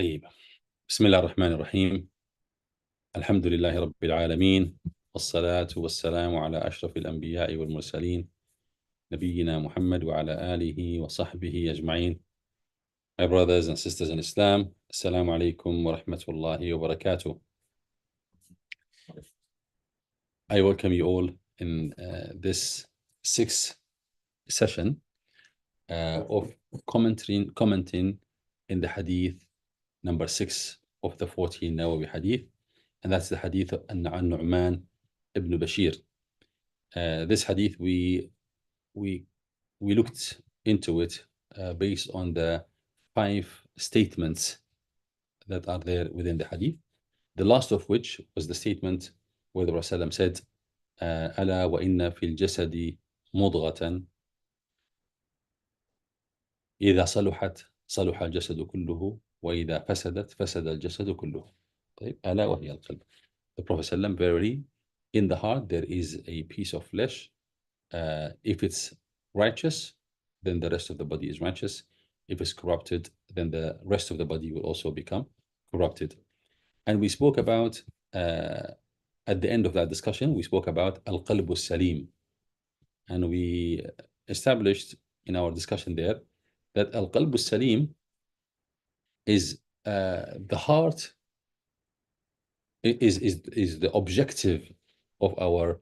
طيب، بسم الله الرحمن الرحيم. الحمد لله رب العالمين، والصلاة والسلام على أشرف الأنبياء والمرسلين نبينا محمد وعلى آله وصحبه أجمعين. My brothers and sisters in Islam, Assalamu alaikum wa rahmatullahi wa barakatuh. I welcome you all in this sixth session of commenting in the Hadith number 6 of the 14 Nawawi Hadith, and that's the Hadith of Nu'man ibn Bashir. This Hadith we looked into it based on the 5 statements that are there within the Hadith. The last of which was the statement where the Prophet said, "Ala wa inna fil jasadi mudghatan إذا صلحت صلح الجسد كله وإذا فسدت فسد الجسد كله." طيب، ألا وهي القلب. The Prophet ﷺ, verily, in the heart there is a piece of flesh. If it's righteous, then the rest of the body is righteous. If it's corrupted, then the rest of the body will also become corrupted. And we spoke about, at the end of that discussion, we spoke about al-qalb al-salim. And we established in our discussion there that al-qalb al-salim is the heart, is the objective of our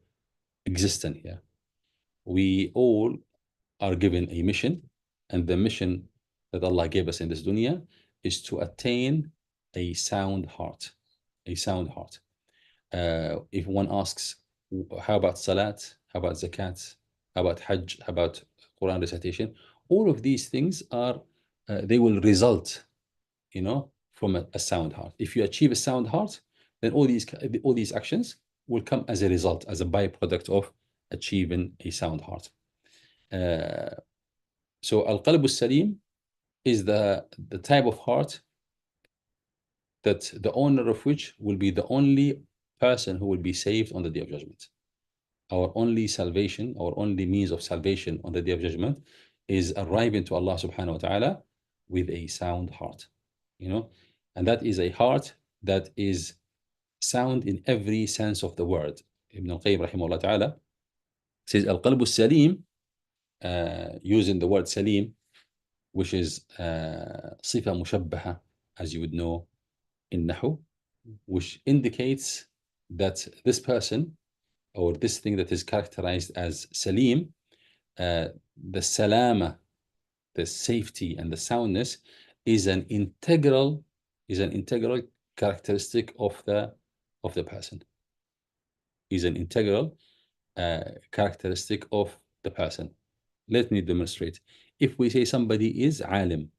existence here. We all are given a mission, and the mission that Allah gave us in this dunya is to attain a sound heart. A sound heart. If one asks, how about salat, how about zakat, how about hajj, how about Quran recitation, all of these things are, they will result, from a sound heart. If you achieve a sound heart, then all these actions will come as a result, as a byproduct of achieving a sound heart. So al-qalb al-salim is the type of heart that the owner of which will be the only person who will be saved on the Day of Judgment. Our only salvation, our only means of salvation on the Day of Judgment is arriving to Allah subhanahu wa ta'ala with a sound heart, and that is a heart that is sound in every sense of the word. Ibn al-Qayyim rahimahullah ta'ala says al-qalb al-salim, using the word salim, which is sifa mushabbaha, as you would know in Nahu, which indicates that this person or this thing that is characterized as salim, the salama, the safety and the soundness, is an integral characteristic of the person. Is an integral characteristic of the person. Let me demonstrate. If we say somebody is alim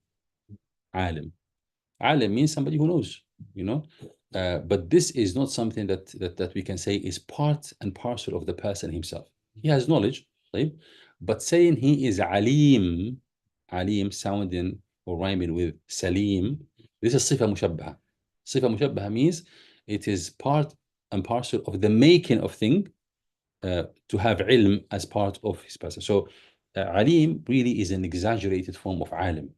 means somebody who knows, but this is not something that we can say is part and parcel of the person himself. He has knowledge, right? But saying he is alim sounding or rhyming with salim, this is sifa mushabbaha. Sifa mushabbaha means it is part and parcel of the making of thing, to have ilm as part of his person. So alim really is an exaggerated form of alim.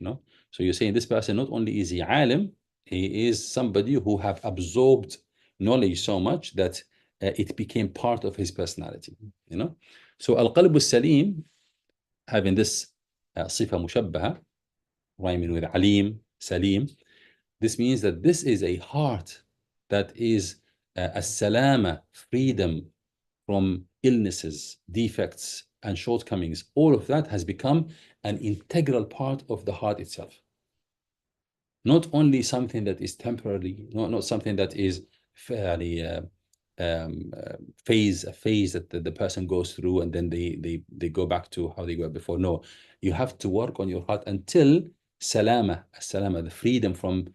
So you're saying this person, not only is he alim, he is somebody who have absorbed knowledge so much that it became part of his personality. So al-qalb al-salim, having this sifa mushabbaha, rhyming with alim, salim, this means that this is a heart that is as-salama, freedom from illnesses, defects, and shortcomings. All of that has become an integral part of the heart itself. Not only something that is temporary, not something that is fairly a phase that the person goes through and then they go back to how they were before. No, you have to work on your heart until salama, the freedom from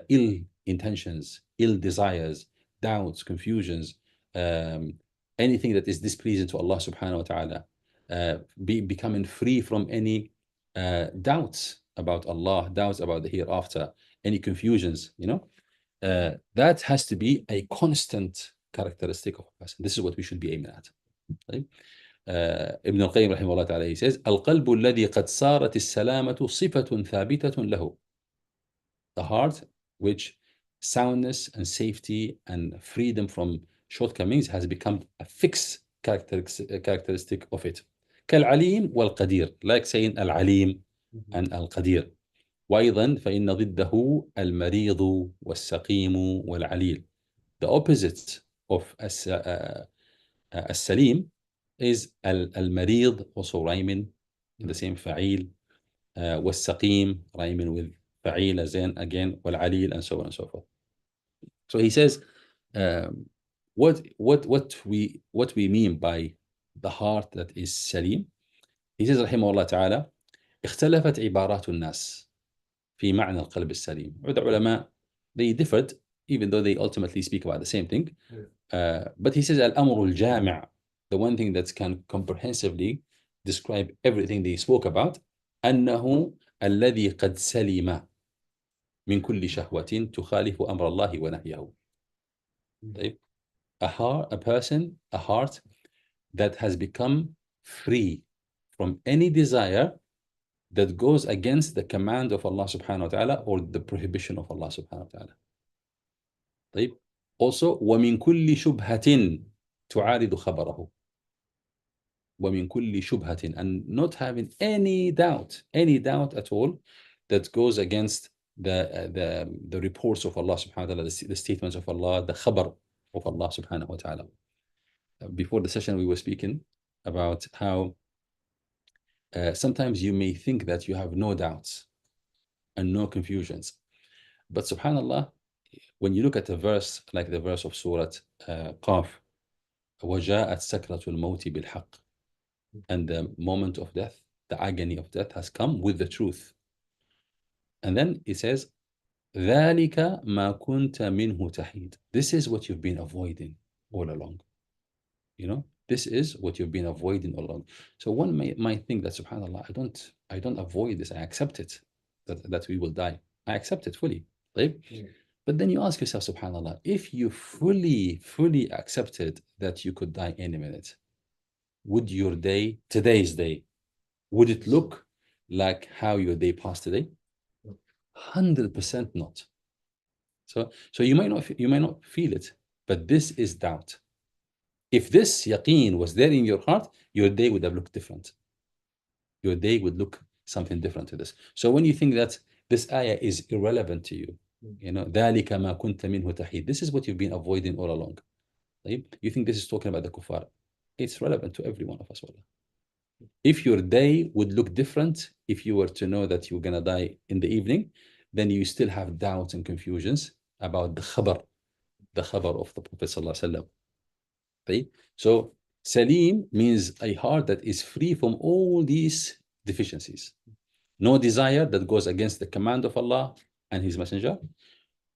ill intentions, ill desires, doubts, confusions, anything that is displeasing to Allah subhanahu wa ta'ala, becoming free from any doubts about Allah, doubts about the hereafter, any confusions, that has to be a constant characteristic of a person. This is what we should be aiming at. Right? Ibn al-Qayyim rahimahullah ta'ala, he says, القلب الذي قد صارت السلامة صفة ثابتة له. the heart which soundness and safety and freedom from shortcomings has become a fixed characteristic of it. كالعليم والقدير, like saying العليم and القدير. وأيضا فإن ضده المريض والسقيم والعليل. The opposite of السليم is المريض, also rhyming in the same فعيل, والسقيم rhyming with فعيل as in again, والعليل, and so on and so forth. So he says, what we mean by the heart that is salim. He says رحمه الله تعالى, اختلفت عبارات الناس في معنى القلب السليم. The ulama, they differed, even though they ultimately speak about the same thing. But he says الأمر الجامع, the one thing that can comprehensively describe everything they spoke about, أنه الذي قد سلم من كل شهوة تخالف أمر الله ونهيه. A heart that has become free from any desire that goes against the command of Allah subhanahu wa ta'ala or the prohibition of Allah subhanahu wa ta'ala. طيب. Also, وَمِن كُلِّ شُبْهَةٍ تُعَارِضُ خَبَرَهُ. وَمِن كُلِّ شُبْهَةٍ, and not having any doubt at all that goes against the reports of Allah subhanahu wa ta'ala, the statements of Allah, the khabar of Allah subhanahu wa ta'ala. Before the session, we were speaking about how sometimes you may think that you have no doubts and no confusions. But subhanallah, when you look at a verse like the verse of Surah Qaf, وَجَاءَتْ سَكْرَةُ الْمَوْتِ بِالْحَقِّ, and the moment of death, the agony of death has come with the truth. And then it says, ذَلِكَ مَا كُنْتَ مِنْهُ تَحِيدٌ. This is what you've been avoiding all along. You know, this is what you've been avoiding all along. So one might think that, subhanallah, I don't avoid this. I accept it, that we will die. I accept it fully. Right? Yeah. But then you ask yourself, subhanallah, if you fully accepted that you could die any minute, would your day, today's day, would it look like how your day passed today? 100% not. So you might not feel it, but this is doubt. If this yaqeen was there in your heart, your day would have looked different. Your day would look something different to this. So when you think that this ayah is irrelevant to you, you know, ذَلِكَ مَا كُنْتَ مِنْهُ تَحِيدٌ, this is what you've been avoiding all along. You think this is talking about the kuffar. It's relevant to every one of us. If your day would look different, if you were to know that you were going to die in the evening, then you still have doubts and confusions about the khabar of the Prophet sallallahu alaihi wasallam. Right? So Salim means a heart that is free from all these deficiencies. No desire that goes against the command of Allah and His Messenger,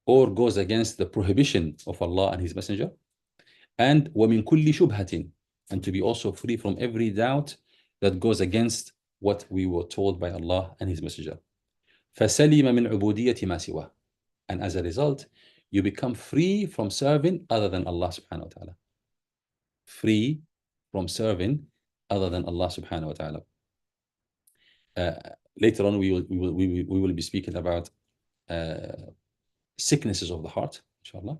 or goes against the prohibition of Allah and His Messenger. And وَمِن كُلِّ شُبْهَةٍ, and to be also free from every doubt that goes against what we were told by Allah and His Messenger. فَسَلِمَ مِنْ عُبُودِيَّةِ مَا سِوَاهُ, and as a result, you become free from serving other than Allah subhanahu wa ta'ala. Free from serving other than Allah subhanahu wa ta'ala. Later on, we will be speaking about sicknesses of the heart, inshallah.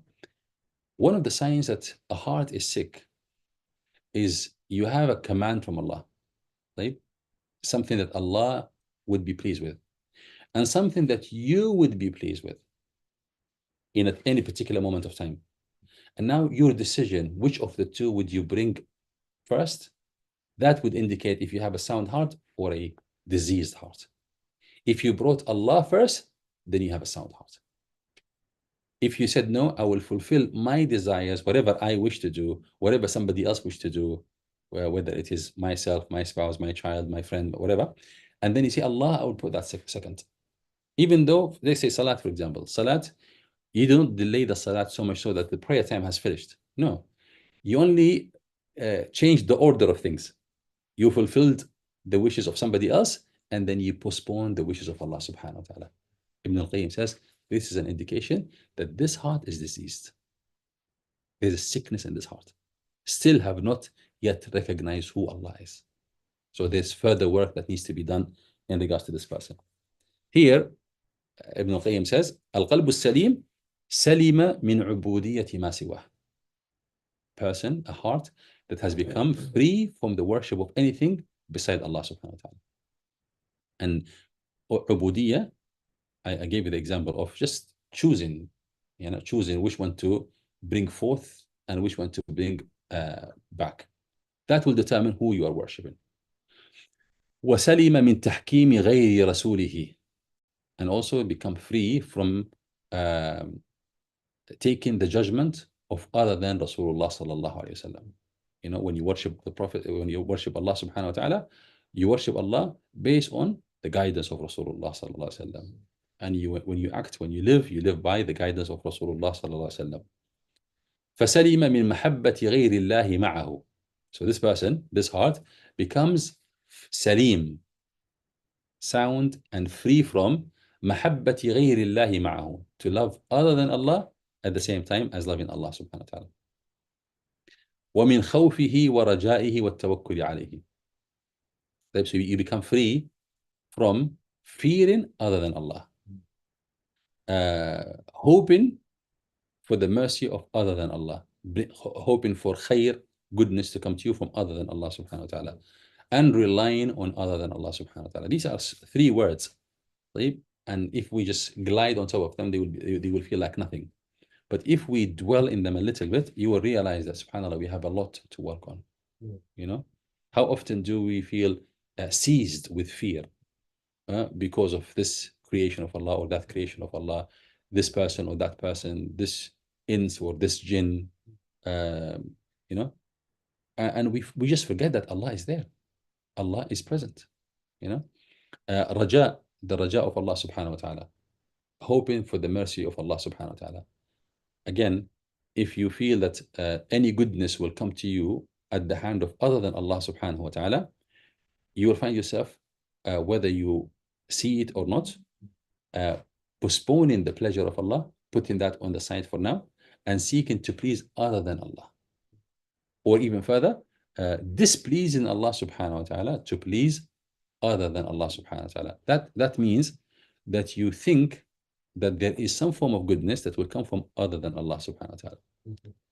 One of the signs that a heart is sick is you have a command from Allah, right? Something that Allah would be pleased with, and something that you would be pleased with in any particular moment of time. And now your decision, which of the two would you bring first? That would indicate if you have a sound heart or a diseased heart. If you brought Allah first, then you have a sound heart. If you said, no, I will fulfill my desires, whatever I wish to do, whatever somebody else wish to do, whether it is myself, my spouse, my child, my friend, whatever, and then you say, Allah, I will put that second. Even though, they say salat, for example, salat, you don't delay the salat so much so that the prayer time has finished. No, you only change the order of things. You fulfilled the wishes of somebody else, and then you postpone the wishes of Allah subhanahu wa ta'ala. Ibn al-Qayyim says, this is an indication that this heart is diseased. There's a sickness in this heart. Still have not yet recognized who Allah is. So there's further work that needs to be done in regards to this person. Here, Ibn al-Qayyim says, القلب السليم سلم من عبودية ما سواه. Person, a heart that has become free from the worship of anything beside Allah subhanahu wa ta'ala. And عبودية, I gave you the example of just choosing, choosing which one to bring forth and which one to bring back. That will determine who you are worshipping. وسلم من تحكيم غير رسوله, and also become free from taking the judgment of other than Rasulullah sallallahu alayhi wasallam. When you worship the Prophet, when you worship Allah subhanahu wa ta'ala, you worship Allah based on the guidance of Rasulullah sallallahu alayhi wasallam. And when you act, when you live by the guidance of Rasulullah sallallahu alayhi wasallam. فسلم من محبة غير الله معه. So this person, this heart, becomes salim, sound and free from محبة غير الله معه, to love other than Allah at the same time as loving Allah subhanahu wa ta'ala. ومن خوفه ورجائه والتوكل عليه. So you become free from fearing other than Allah, hoping for the mercy of other than Allah, hoping for khair, goodness to come to you from other than Allah subhanahu wa ta'ala, and relying on other than Allah subhanahu wa ta'ala. These are three words, and if we just glide on top of them, they will feel like nothing. But if we dwell in them a little bit, you will realize that, subhanAllah, we have a lot to work on. How often do we feel seized with fear because of this creation of Allah or that creation of Allah, this person or that person, this ins or this jinn, and we just forget that Allah is there. Allah is present. Raja, the raja of Allah subhanahu wa ta'ala, hoping for the mercy of Allah subhanahu wa ta'ala. Again, if you feel that any goodness will come to you at the hand of other than Allah subhanahu wa ta'ala, you will find yourself, whether you see it or not, postponing the pleasure of Allah, putting that on the side for now, and seeking to please other than Allah. Or even further, displeasing Allah subhanahu wa ta'ala to please other than Allah subhanahu wa ta'ala. That means that you think that there is some form of goodness that will come from other than Allah subhanahu wa ta'ala.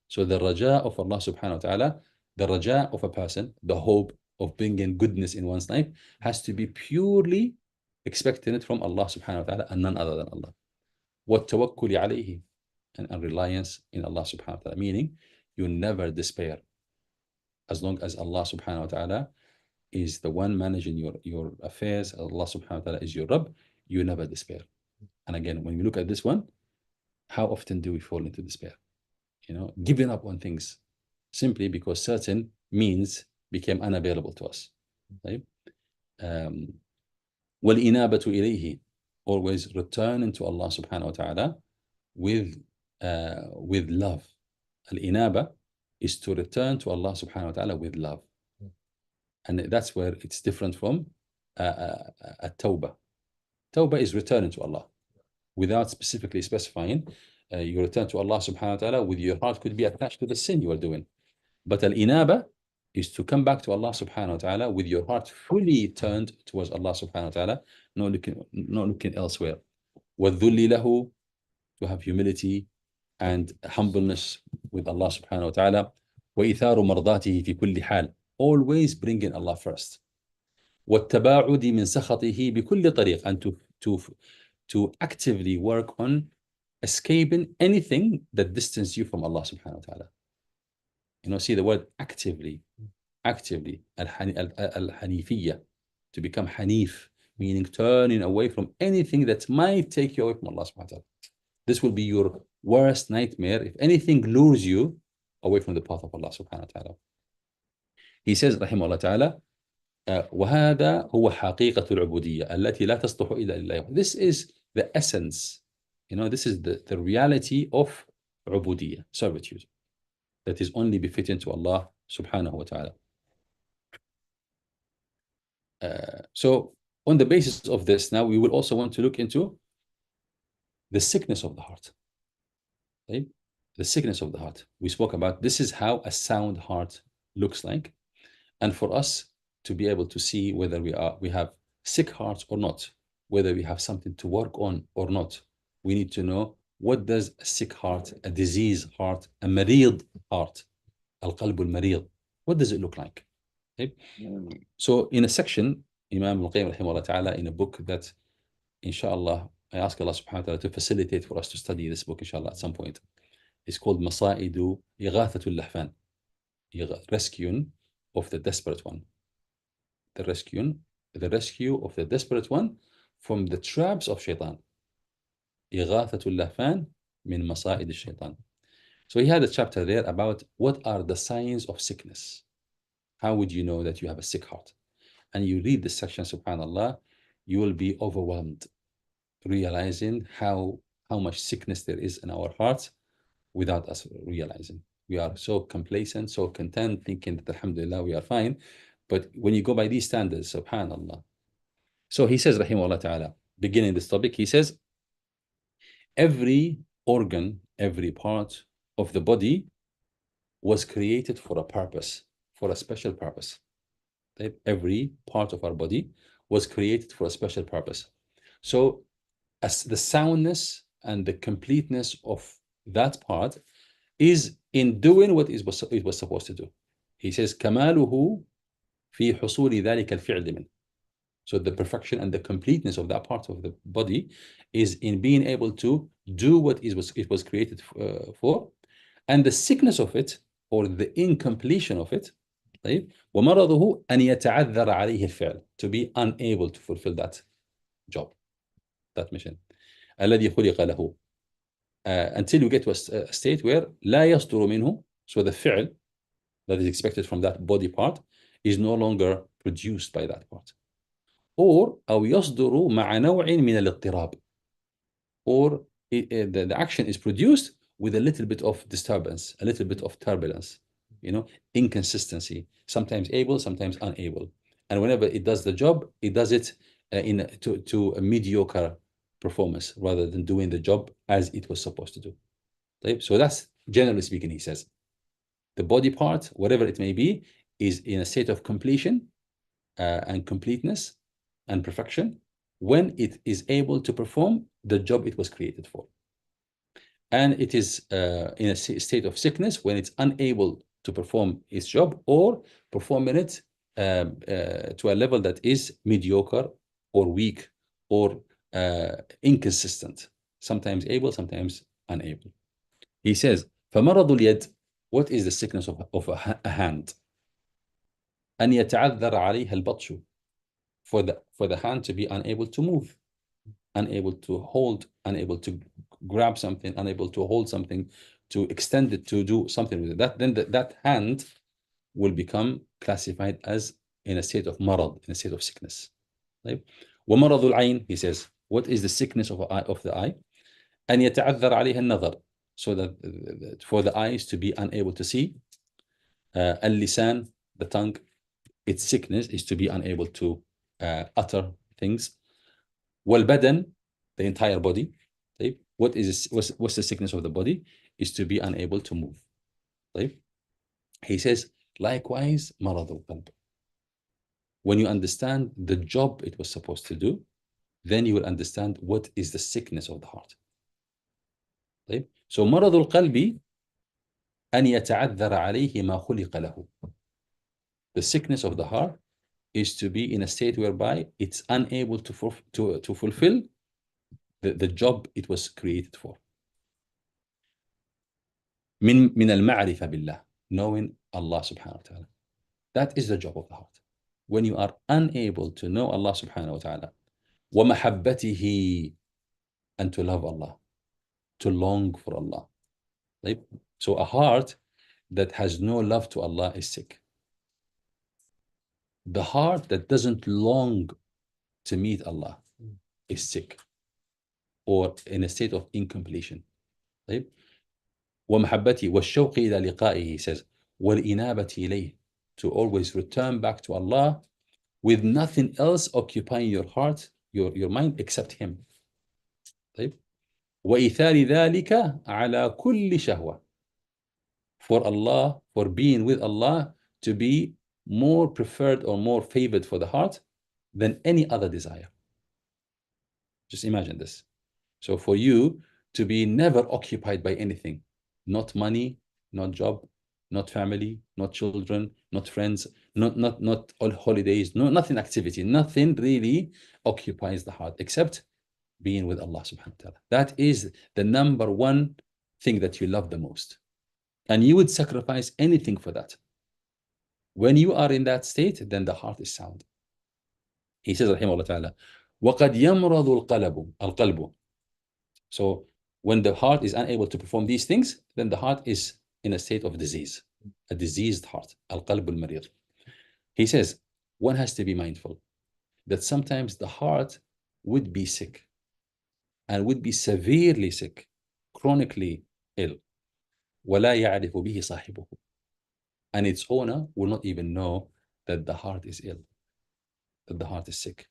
So the raja of Allah subhanahu wa ta'ala, the raja of a person, the hope of bringing goodness in one's life, has to be purely expecting it from Allah subhanahu wa ta'ala and none other than Allah. وَالتَّوَكُّلِ عَلَيْهِ, and reliance in Allah subhanahu wa ta'ala, meaning you never despair. As long as Allah subhanahu wa ta'ala is the one managing your affairs, Allah subhanahu wa ta'ala is your Rabb, you never despair. And again, when we look at this one, how often do we fall into despair? Giving up on things simply because certain means became unavailable to us. Right? وَالْإِنَابَةُ إِلَيْهِ, always returning to Allah subhanahu wa ta'ala with love. Al-inaba is to return to Allah subhanahu wa ta'ala with love. And that's where it's different from a tawbah. Tawbah is returning to Allah without specifically specifying. You return to Allah subhanahu wa ta'ala with your heart could be attached to the sin you are doing. But al-inaba is to come back to Allah subhanahu wa ta'ala with your heart fully turned towards Allah subhanahu wa ta'ala, not looking elsewhere. وَالذُّلِّ لَهُ, to have humility and humbleness with Allah subhanahu wa ta'ala. وَإِثَارُ مَرْضَاتِهِ فِي كُلِّ حَالٍ, always bringing Allah first. وَالتَّبَاعُدِ مِنْ سَخَطِهِ بِكُلِّ طَرِيقٍ, and to actively work on escaping anything that distances you from Allah subhanahu wa ta'ala. See the word actively, al-hanifiyya, to become hanif, meaning turning away from anything that might take you away from Allah subhanahu wa ta'ala. This will be your worst nightmare if anything lures you away from the path of Allah subhanahu wa ta'ala. He says, rahimahullah ta'ala, وَهَذَا هُوَ حَقِيقَةُ الْعُبُودِيَّةِ الَّتِي لَا تَصْلُحُ إِلَّا لِلَّهِ. This is the essence, this is the reality of ubudiyya, servitude, that is only befitting to Allah subhanahu wa ta'ala. So on the basis of this, now we will also want to look into the sickness of the heart. Right? The sickness of the heart. We spoke about this is how a sound heart looks like. And for us to be able to see whether we have sick hearts or not, whether we have something to work on or not, we need to know what does a sick heart, a diseased heart, a مريض heart, القلب المريض, what does it look like? Okay? So in a section, Imam al-Qayyim rahimahullah ta'ala, in a book that, inshallah, I ask Allah subhanahu wa ta'ala to facilitate for us to study this book, inshallah, at some point. It's called Masaidu Ighathatul Lahfan, rescue of the desperate one. The rescue of the desperate one from the traps of shaitan. Ighathatul Lahfan min Masaid al-Shaitan. So he had a chapter there about what are the signs of sickness. How would you know that you have a sick heart? And you read this section, subhanallah, you will be overwhelmed, realizing how much sickness there is in our hearts without us realizing. We are so complacent, so content, thinking that alhamdulillah, we are fine. But when you go by these standards, subhanallah. So he says, rahimahullah ta'ala, beginning this topic, he says, every organ, every part of the body was created for a purpose, for a special purpose. Every part of our body was created for a special purpose. So as the soundness and the completeness of that part is in doing what it was supposed to do. He says, كماله في حصول ذلك الفعل منه. So the perfection and the completeness of that part of the body is in being able to do what it was created for, and the sickness of it, or the incompletion of it, طيب ومرضه أن يتعذر عليه الفعل, to be unable to fulfill that job, that mission. الذي خلق له, until you get to a state where لا يصدر منه, so the فعل that is expected from that body part is no longer produced by that part. Or أو يصدر مع نوع من الاضطراب, or the action is produced with a little bit of disturbance, a little bit of turbulence, inconsistency, sometimes able, sometimes unable. And whenever it does the job, it does it to a mediocre performance rather than doing the job as it was supposed to do. So that's, generally speaking, he says, the body part, whatever it may be, is in a state of completion and completeness and perfection when it is able to perform the job it was created for. And it is in a state of sickness when it's unable to perform its job, or performing it to a level that is mediocre or weak or inconsistent, sometimes able, sometimes unable. He says, فَمَرَضُ الْيَدِ, what is the sickness of a hand? أَنْ يَتَعَذَّرَ عَلَيْهَا الْبَطْشُ, for the hand to be unable to move, unable to hold, unable to grab something, unable to hold something, to extend it, to do something with it. Then that hand will become classified as in a state of marad, in a state of sickness. Right? وَمَرَضُ الْعَيْنِ, he says, what is the sickness of the eye? أَنْ يَتَعَذَّرَ عَلَيْهَا النَّظَرِ, so that for the eyes to be unable to see. اللسان, the tongue, its sickness is to be unable to utter things. والبدن, the entire body. What's the sickness of the body? Is to be unable to move. He says, likewise, مرض القلب. When you understand the job it was supposed to do, then you will understand what is the sickness of the heart. So مرض القلب أن يتعذر عليه ما خلق له. The sickness of the heart is to be in a state whereby it's unable to fulfill the job it was created for. من المعرفة بالله, knowing Allah subhanahu wa ta'ala. That is the job of the heart. When you are unable to know Allah subhanahu wa ta'ala, ومحبته, and to love Allah, to long for Allah. Right? So a heart that has no love to Allah is sick. The heart that doesn't long to meet Allah is sick, or in a state of incompletion. Right? ومحبته والشوق إلى لقائه, he says, والإنابة إليه, to always return back to Allah with nothing else occupying your heart, your mind, except Him. طيب. وإيثار ذلك على كل شهوة, for Allah, for being with Allah, to be more preferred or more favored for the heart than any other desire. Just imagine this. So for you to be never occupied by anything, not money, not job, not family, not children, not friends, not all holidays, no nothing activity, nothing really occupies the heart except being with Allah subhanahu wa ta'ala. That is the number one thing that you love the most. And you would sacrifice anything for that. When you are in that state, then the heart is sound. He says, rahimahullah ta'ala, وَقَدْ يَمْرَضُ الْقَلْبُ. So when the heart is unable to perform these things, then the heart is in a state of disease, a diseased heart. Al-qalb al-marid. He says, one has to be mindful that sometimes the heart would be sick and would be severely sick, chronically ill. وَلَا يَعْرِفُ بِهِ صَاحِبُهُ. And its owner will not even know that the heart is ill, that the heart is sick.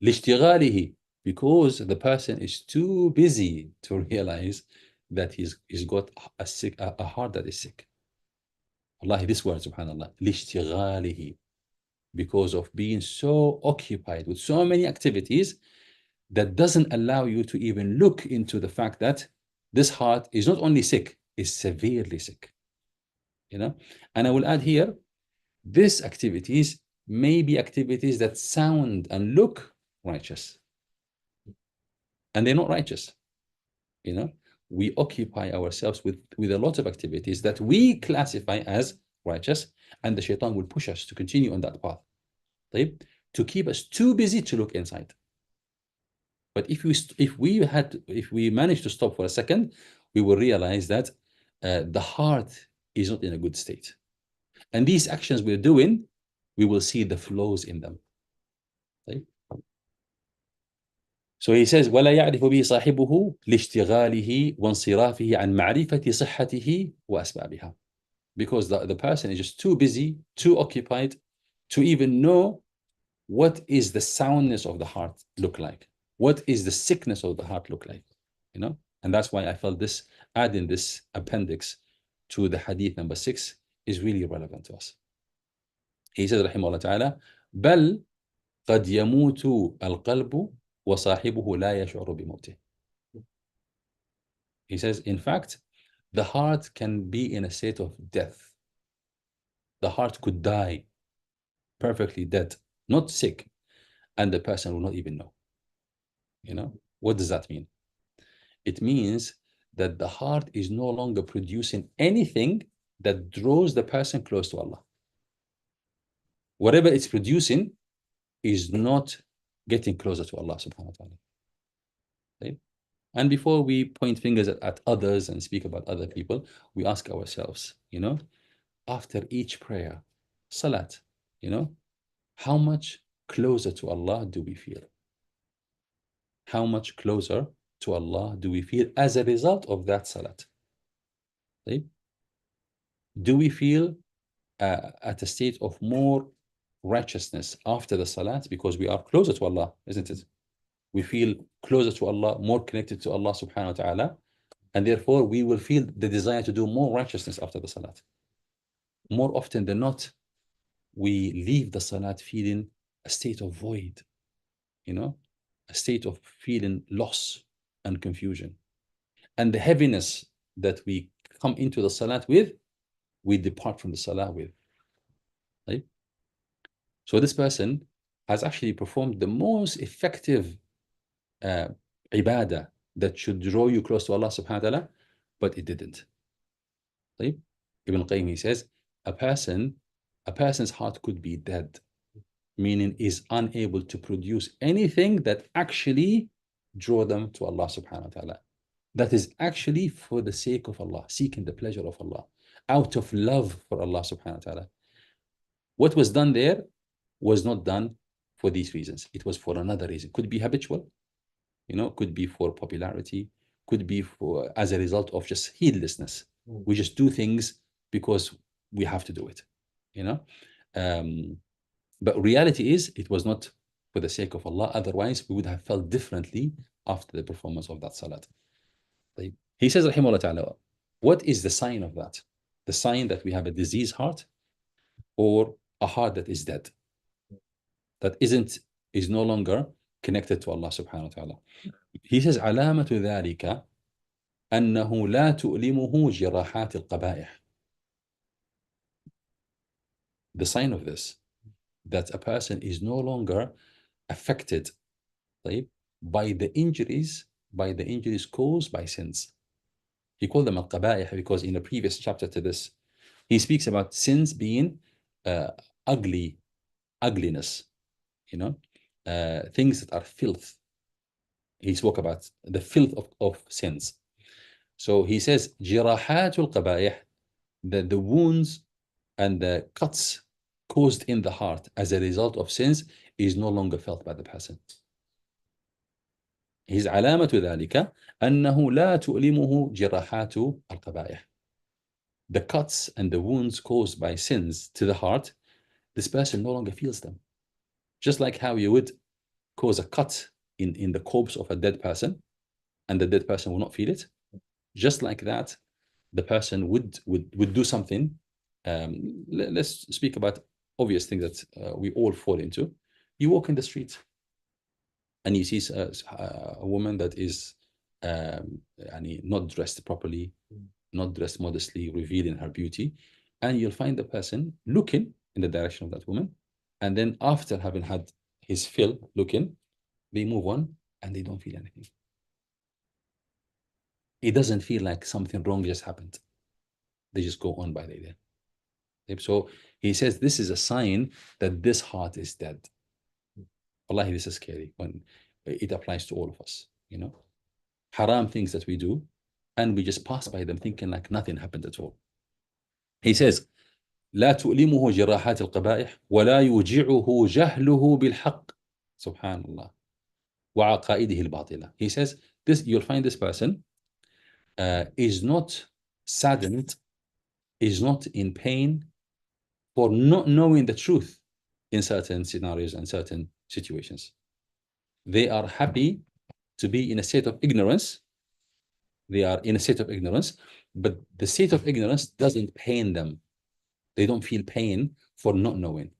لِاشْتِغَالِهِ. Because the person is too busy to realize that he's got a heart that is sick. Wallahi, this word, subhanallah, لِاشْتِغَالِهِ. Because of being so occupied with so many activities that doesn't allow you to even look into the fact that this heart is not only sick, is severely sick. And I will add here, these activities may be activities that sound and look righteous, and they're not righteous. We occupy ourselves with a lot of activities that we classify as righteous, and the shaitan will push us to continue on that path, to keep us too busy to look inside. But if we manage to stop for a second, we will realize that the heart is not in a good state. And these actions we're doing, we will see the flaws in them. So he says, وَلَا يَعْرِفُ بِهِ صَاحِبُهُ لِاشْتِغَالِهِ وَانْصِرَافِهِ عَنْ مَعْرِفَةِ صِحَّتِهِ وَأَسْبَابِهَا. Because the person is just too busy, too occupied to even know what is the soundness of the heart look like. What is the sickness of the heart look like? And that's why I felt adding this appendix to the hadith number 6 is really relevant to us. He says, rahimahullah ta'ala, بَلْ قَدْ يَمُوتُ الْقَلْبُ وَصَاحِبُهُ لَا يَشْعُرُ بِمَوْتِهِ. He says, in fact, the heart can be in a state of death. The heart could die, perfectly dead, not sick, and the person will not even know. What does that mean? It means that the heart is no longer producing anything that draws the person close to Allah. Whatever it's producing is not getting closer to Allah subhanahu wa ta'ala. Right? And before we point fingers at others and speak about other people, we ask ourselves, after each prayer, salat, how much closer to Allah do we feel? How much closer to Allah do we feel as a result of that salat? Right? Do we feel at a state of more righteousness after the salat because we are closer to Allah, isn't it? We feel closer to Allah, more connected to Allah subhanahu wa ta'ala, and therefore we will feel the desire to do more righteousness after the salat. More often than not, we leave the salat feeling a state of void, a state of feeling loss and confusion. And the heaviness that we come into the salat with, we depart from the salat with. Right? So this person has actually performed the most effective ibadah that should draw you close to Allah subhanahu wa ta'ala, but it didn't. Right? Ibn Qayyim, he says, a person's heart could be dead, meaning is unable to produce anything that actually draw them to Allah subhanahu wa ta'ala. That is actually for the sake of Allah, seeking the pleasure of Allah, out of love for Allah subhanahu wa ta'ala. What was done there was not done for these reasons. It was for another reason. Could be habitual, could be for popularity, could be for as a result of just heedlessness. We just do things because we have to do it, but reality is it was not for the sake of Allah. Otherwise, we would have felt differently after the performance of that salat. He says, rahimahullah ta'ala, what is the sign of that? The sign that we have a diseased heart or a heart that is dead, that is no longer connected to Allah subhanahu wa ta'ala. He says, علامة ذلك أنه لا تؤلمه جراحات القبائح. The sign of this, that a person is no longer affected by the injuries caused by sins. He called them al-qabaih because in a previous chapter to this, he speaks about sins being ugliness, things that are filth. He spoke about the filth of sins. So he says, jirahatul qabaih, the wounds and the cuts caused in the heart as a result of sins is no longer felt by the person. His علامة ذلك أنه لا تؤلمه جراحات القبائح. The cuts and the wounds caused by sins to the heart, this person no longer feels them. Just like how you would cause a cut in the corpse of a dead person, and the dead person will not feel it. Just like that, the person would do something. Let's speak about obvious things that we all fall into. You walk in the street and you see a woman that is not dressed properly, not dressed modestly, revealing her beauty, and you'll find the person looking in the direction of that woman, and then after having had his fill looking, they move on and they don't feel anything. It doesn't feel like something wrong just happened. They just go on by their day. So he says this is a sign that this heart is dead. Wallahi, this is scary when it applies to all of us, haram things that we do, and we just pass by them thinking like nothing happened at all. He says, لا تؤلمه جراحات القبائح ولا يوجعه جهله بالحق. سبحان الله. وعقائده الباطلة. He says, you'll find this person is not saddened, is not in pain for not knowing the truth in certain scenarios and certain situations. They are happy to be in a state of ignorance. They are in a state of ignorance, but the state of ignorance doesn't pain them. They don't feel pain for not knowing.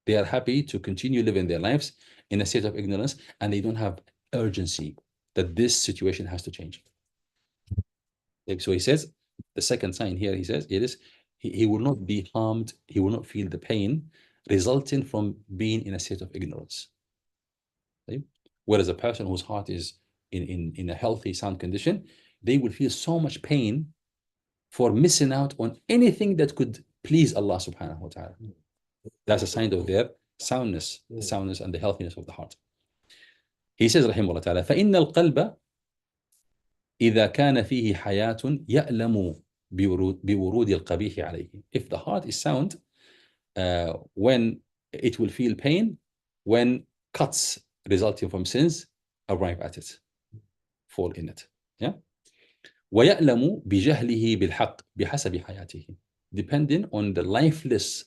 They are happy to continue living their lives in a state of ignorance, and they don't have urgency that this situation has to change. So he says, the second sign here, he says, it is he will not be harmed, he will not feel the pain resulting from being in a state of ignorance. Okay? Whereas a person whose heart is in a healthy, sound condition, they will feel so much pain for missing out on anything that could please Allah subhanahu wa ta'ala. That's a sign of their soundness, the soundness and the healthiness of the heart. He says, رحمه الله تعالى, فإن القلب إذا كان فيه حياة يألم بورود القبيح عليه. If the heart is sound, when it will feel pain, when cuts resulting from sins arrive at it, fall in it. Yeah. ويألم بجهله بالحق بحسب حياته. Depending on the lifelessness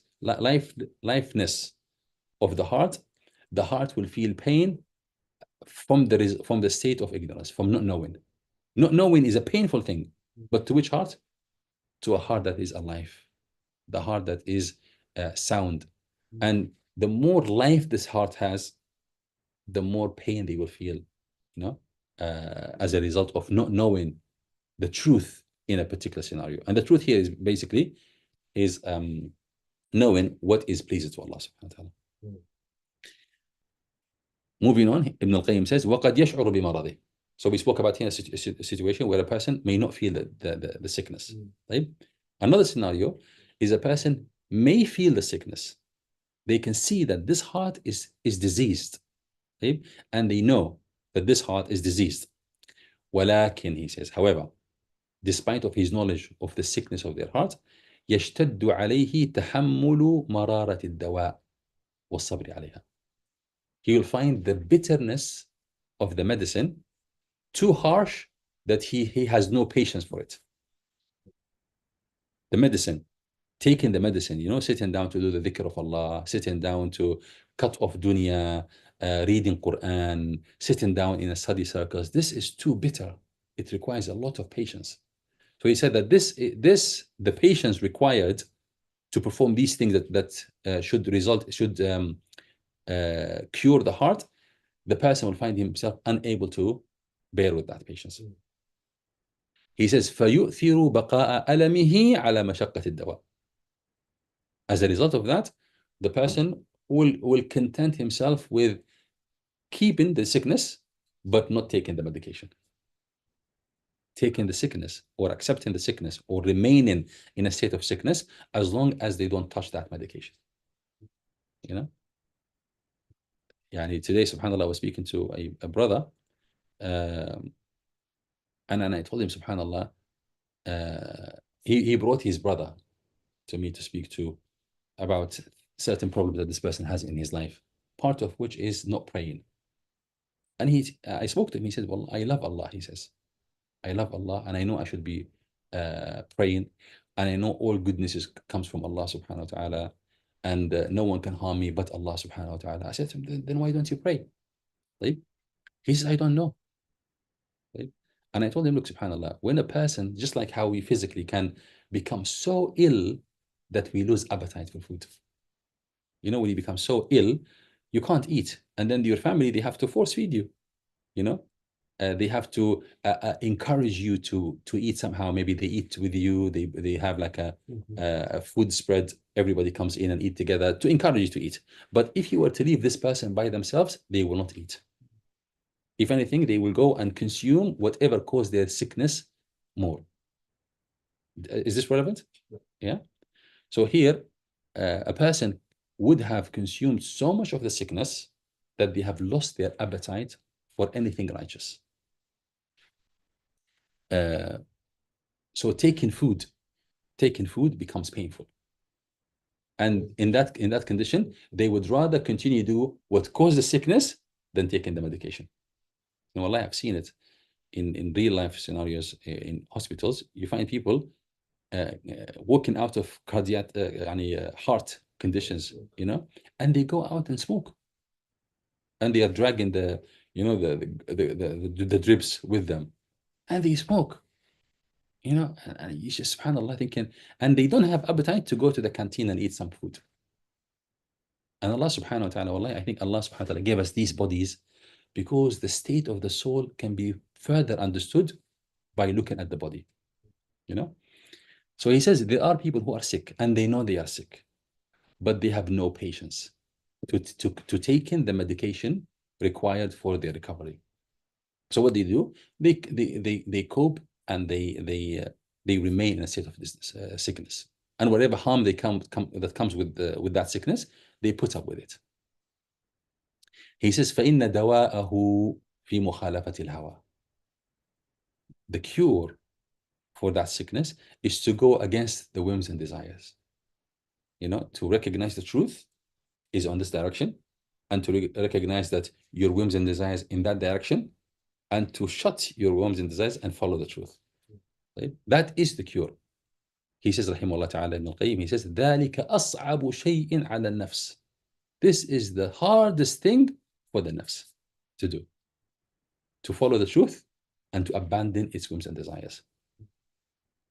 of the heart will feel pain from the state of ignorance, from not knowing. Not knowing is a painful thing, but to which heart? To a heart that is alive, the heart that is sound. And the more life this heart has, the more pain they will feel, as a result of not knowing the truth in a particular scenario. And the truth here is basically knowing what is pleasing to Allah subhanahu wa ta'ala. Moving on, Ibn al-Qayyim says, وَقَدْ يَشْعُرُ بِمَرَضِهِ. So we spoke about here a situation where a person may not feel the sickness. Right? Another scenario is a person may feel the sickness. They can see that this heart is diseased. Right? And they know that this heart is diseased. ولكن, he says, however, despite of his knowledge of the sickness of their heart, يشتد عليه تحمل مرارة الدواء والصبر عليها. He will find the bitterness of the medicine too harsh that he has no patience for it. The medicine, taking the medicine, sitting down to do the dhikr of Allah, sitting down to cut off dunya, reading Quran, sitting down in a study circles, this is too bitter. It requires a lot of patience. So he said that the patience required to perform these things that should cure the heart, the person will find himself unable to bear with that patience. He says, فَيُؤْثِرُ بَقَاءَ أَلَمِهِ عَلَى مَشَقَّةِ الدَّوَاءِ. As a result of that, the person will content himself with keeping the sickness, but not taking the medication. Taking the sickness or accepting the sickness or remaining in a state of sickness as long as they don't touch that medication. You know? Today, subhanAllah, I was speaking to a brother, and I told him, subhanAllah, he brought his brother to me to speak to about certain problems that this person has in his life, part of which is not praying. And I spoke to him, he said, well, I love Allah, he says. I love Allah, and I know I should be praying, and I know all goodness comes from Allah subhanahu wa ta'ala, and no one can harm me but Allah subhanahu wa ta'ala. I said to him, then why don't you pray? Right? He says, I don't know. Right? And I told him, look, subhanAllah, when a person, just like how we physically can become so ill that we lose appetite for food. You know, when you become so ill, you can't eat. And then your family, they have to force feed you, you know? They have to encourage you to eat somehow. Maybe they eat with you. They have like a food spread. Everybody comes in and eat together to encourage you to eat. But if you were to leave this person by themselves, they will not eat. If anything, they will go and consume whatever caused their sickness more. Is this relevant? Yeah. So here, a person would have consumed so much of the sickness that they have lost their appetite for anything righteous. So taking food becomes painful. And in that condition, they would rather continue to do what caused the sickness than taking the medication. And wallahi, I've seen it in real life scenarios in hospitals. You find people walking out of cardiac, heart conditions, you know, and they go out and smoke. And they are dragging the drips with them. And they smoke. You know, and you just, subhanAllah, thinking, and they don't have appetite to go to the canteen and eat some food. And Allah subhanahu wa ta'ala, wallahi, I think Allah subhanahu wa ta'ala gave us these bodies because the state of the soul can be further understood by looking at the body, you know? So he says there are people who are sick and they know they are sick, but they have no patience to take in the medication required for their recovery. So what they do, they cope and they remain in a state of sickness, and whatever harm that comes with that sickness, they put up with it. He says, فَإِنَّ دَوَاءَهُ فِي مُخَالَفَةِ الْهَوَى. The cure for that sickness is to go against the whims and desires. You know, to recognize the truth is on this direction, and to recognize that your whims and desires in that direction, and to shut your whims and desires and follow the truth. Right? That is the cure. He says, rahimahullah ta'ala, Ibn al-Qayyim, he says, ذَلِكَ أَصْعَبُ شَيْءٍ عَلَى النَّفْسِ. This is the hardest thing for the nafs to do. To follow the truth and to abandon its whims and desires.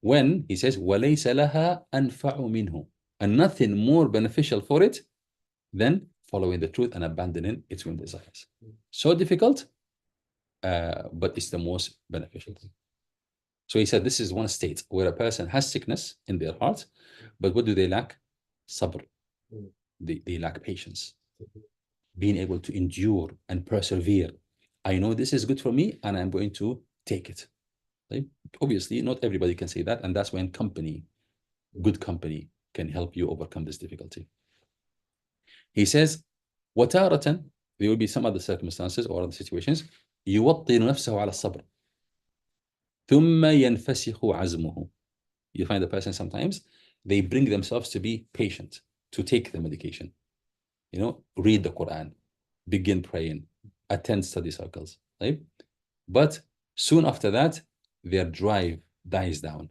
When he says, وَلَيْسَ لَهَا أَنْفَعُ مِنْهُ. And nothing more beneficial for it than following the truth and abandoning its whims and desires. So difficult, but it's the most beneficial thing. So he said, this is one state where a person has sickness in their heart, but what do they lack? Sabr. They lack patience. Being able to endure and persevere. I know this is good for me and I'm going to take it. Right? Obviously, not everybody can say that, and that's when good company, can help you overcome this difficulty. He says, وَتَارَةً, there will be some other circumstances or other situations, يُوَطِّنُ نَفْسَهُ عَلَى الصَّبْرِ ثُمَّ يَنْفَسِخُ عَزْمُهُ. You find the person sometimes, they bring themselves to be patient, to take the medication. You know, read the Quran, begin praying, attend study circles, right? But soon after that, their drive dies down.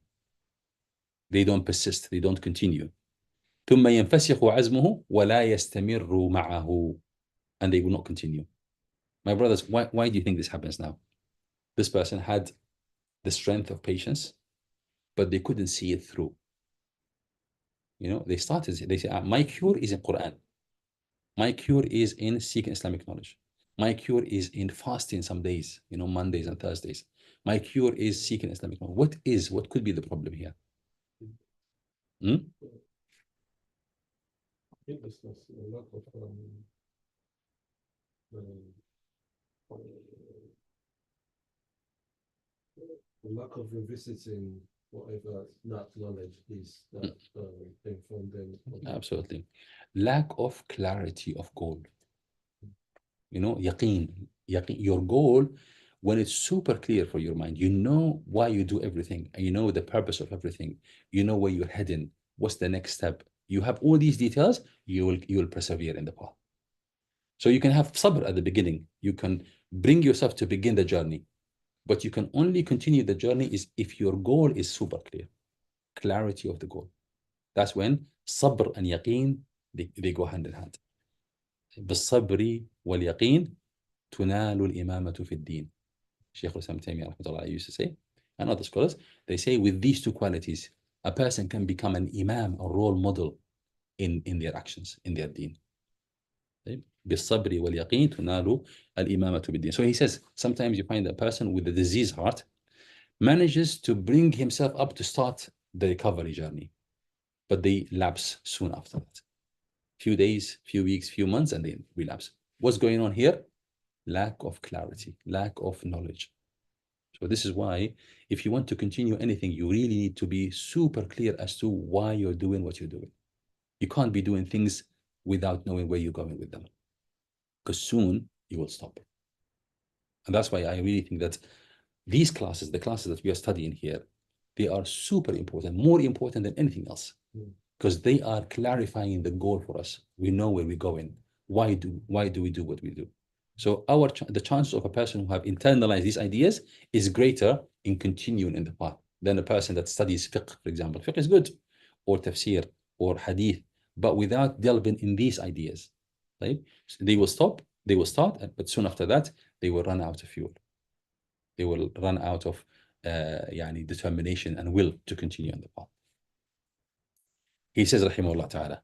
They don't persist, they don't continue. ثُمَّ يَنْفَسِخُ عَزْمُهُ وَلَا يَسْتَمِرُّ مَعَهُ. And they will not continue. My brothers, why do you think this happens now? This person had the strength of patience, but they couldn't see it through. You know, they say, my cure is in Quran. My cure is in seeking Islamic knowledge. My cure is in fasting some days, Mondays and Thursdays. My cure is seeking Islamic knowledge. What could be the problem here? Hmm? Lack of revisiting whatever that knowledge is that came from them. Absolutely. Lack of clarity of goal. Yaqeen. Your goal, when it's super clear for your mind, you know why you do everything, and you know the purpose of everything, you know where you're heading, what's the next step. You have all these details, you will persevere in the path. So you can have sabr at the beginning. You can bring yourself to begin the journey, but you can only continue the journey is if your goal is super clear, clarity of the goal. That's when sabr and yaqeen, they go hand in hand. بالصبر واليقين تنال الإمامة في الدين. Shaykh al-Islam Taymiyyah rahmatullah used to say, and other scholars, they say with these two qualities, a person can become an imam, a role model in their actions, in their deen. بالصبر واليقين تنال الإمامة بالدين. So he says, sometimes you find a person with a diseased heart manages to bring himself up to start the recovery journey, but they lapse soon after that. Few days, few weeks, few months, and then relapse. What's going on here? Lack of clarity, lack of knowledge. So this is why if you want to continue anything, you really need to be super clear as to why you're doing what you're doing. You can't be doing things without knowing where you're going with them, because soon you will stop. And that's why I really think that these classes, the classes that we are studying here, they are super important, more important than anything else, because they are clarifying the goal for us. We know where we're going. Why do we do what we do? So the chance of a person who have internalized these ideas is greater in continuing in the path than a person that studies fiqh, for example. Fiqh is good, or tafsir, or hadith, but without delving in these ideas, right? So they will stop, they will start, but soon after that, they will run out of fuel. They will run out of determination and will to continue on the path. He says, rahimahullah ta'ala.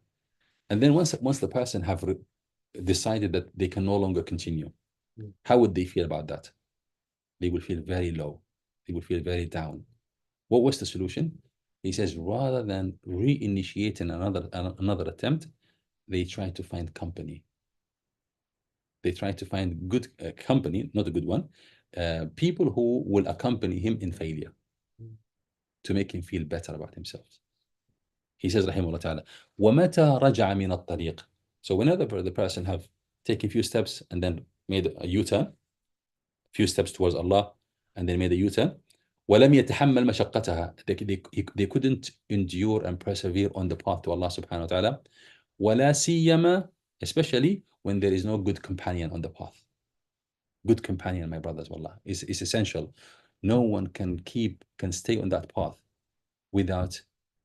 And then once the person have decided that they can no longer continue, how would they feel about that? They will feel very low. They will feel very down. What was the solution? He says, rather than reinitiating another attempt, they try to find company. They try to find good company, not a good one, people who will accompany him in failure to make him feel better about himself. He says, rahimahullah ta'ala, وَمَتَى رَجَعَ مِنَ الطَّرِيقِ. So whenever the person have taken a few steps and then made a U-turn, few steps towards Allah, and then made a U-turn, وَلَمْ يَتَحَمَّلْ مَشَقَّتَهَا. They couldn't endure and persevere on the path to Allah subhanahu wa ta'ala. وَلَا سِيَّمَا, especially when there is no good companion on the path. Good companion, my brothers, wallah, is essential. No one can stay on that path without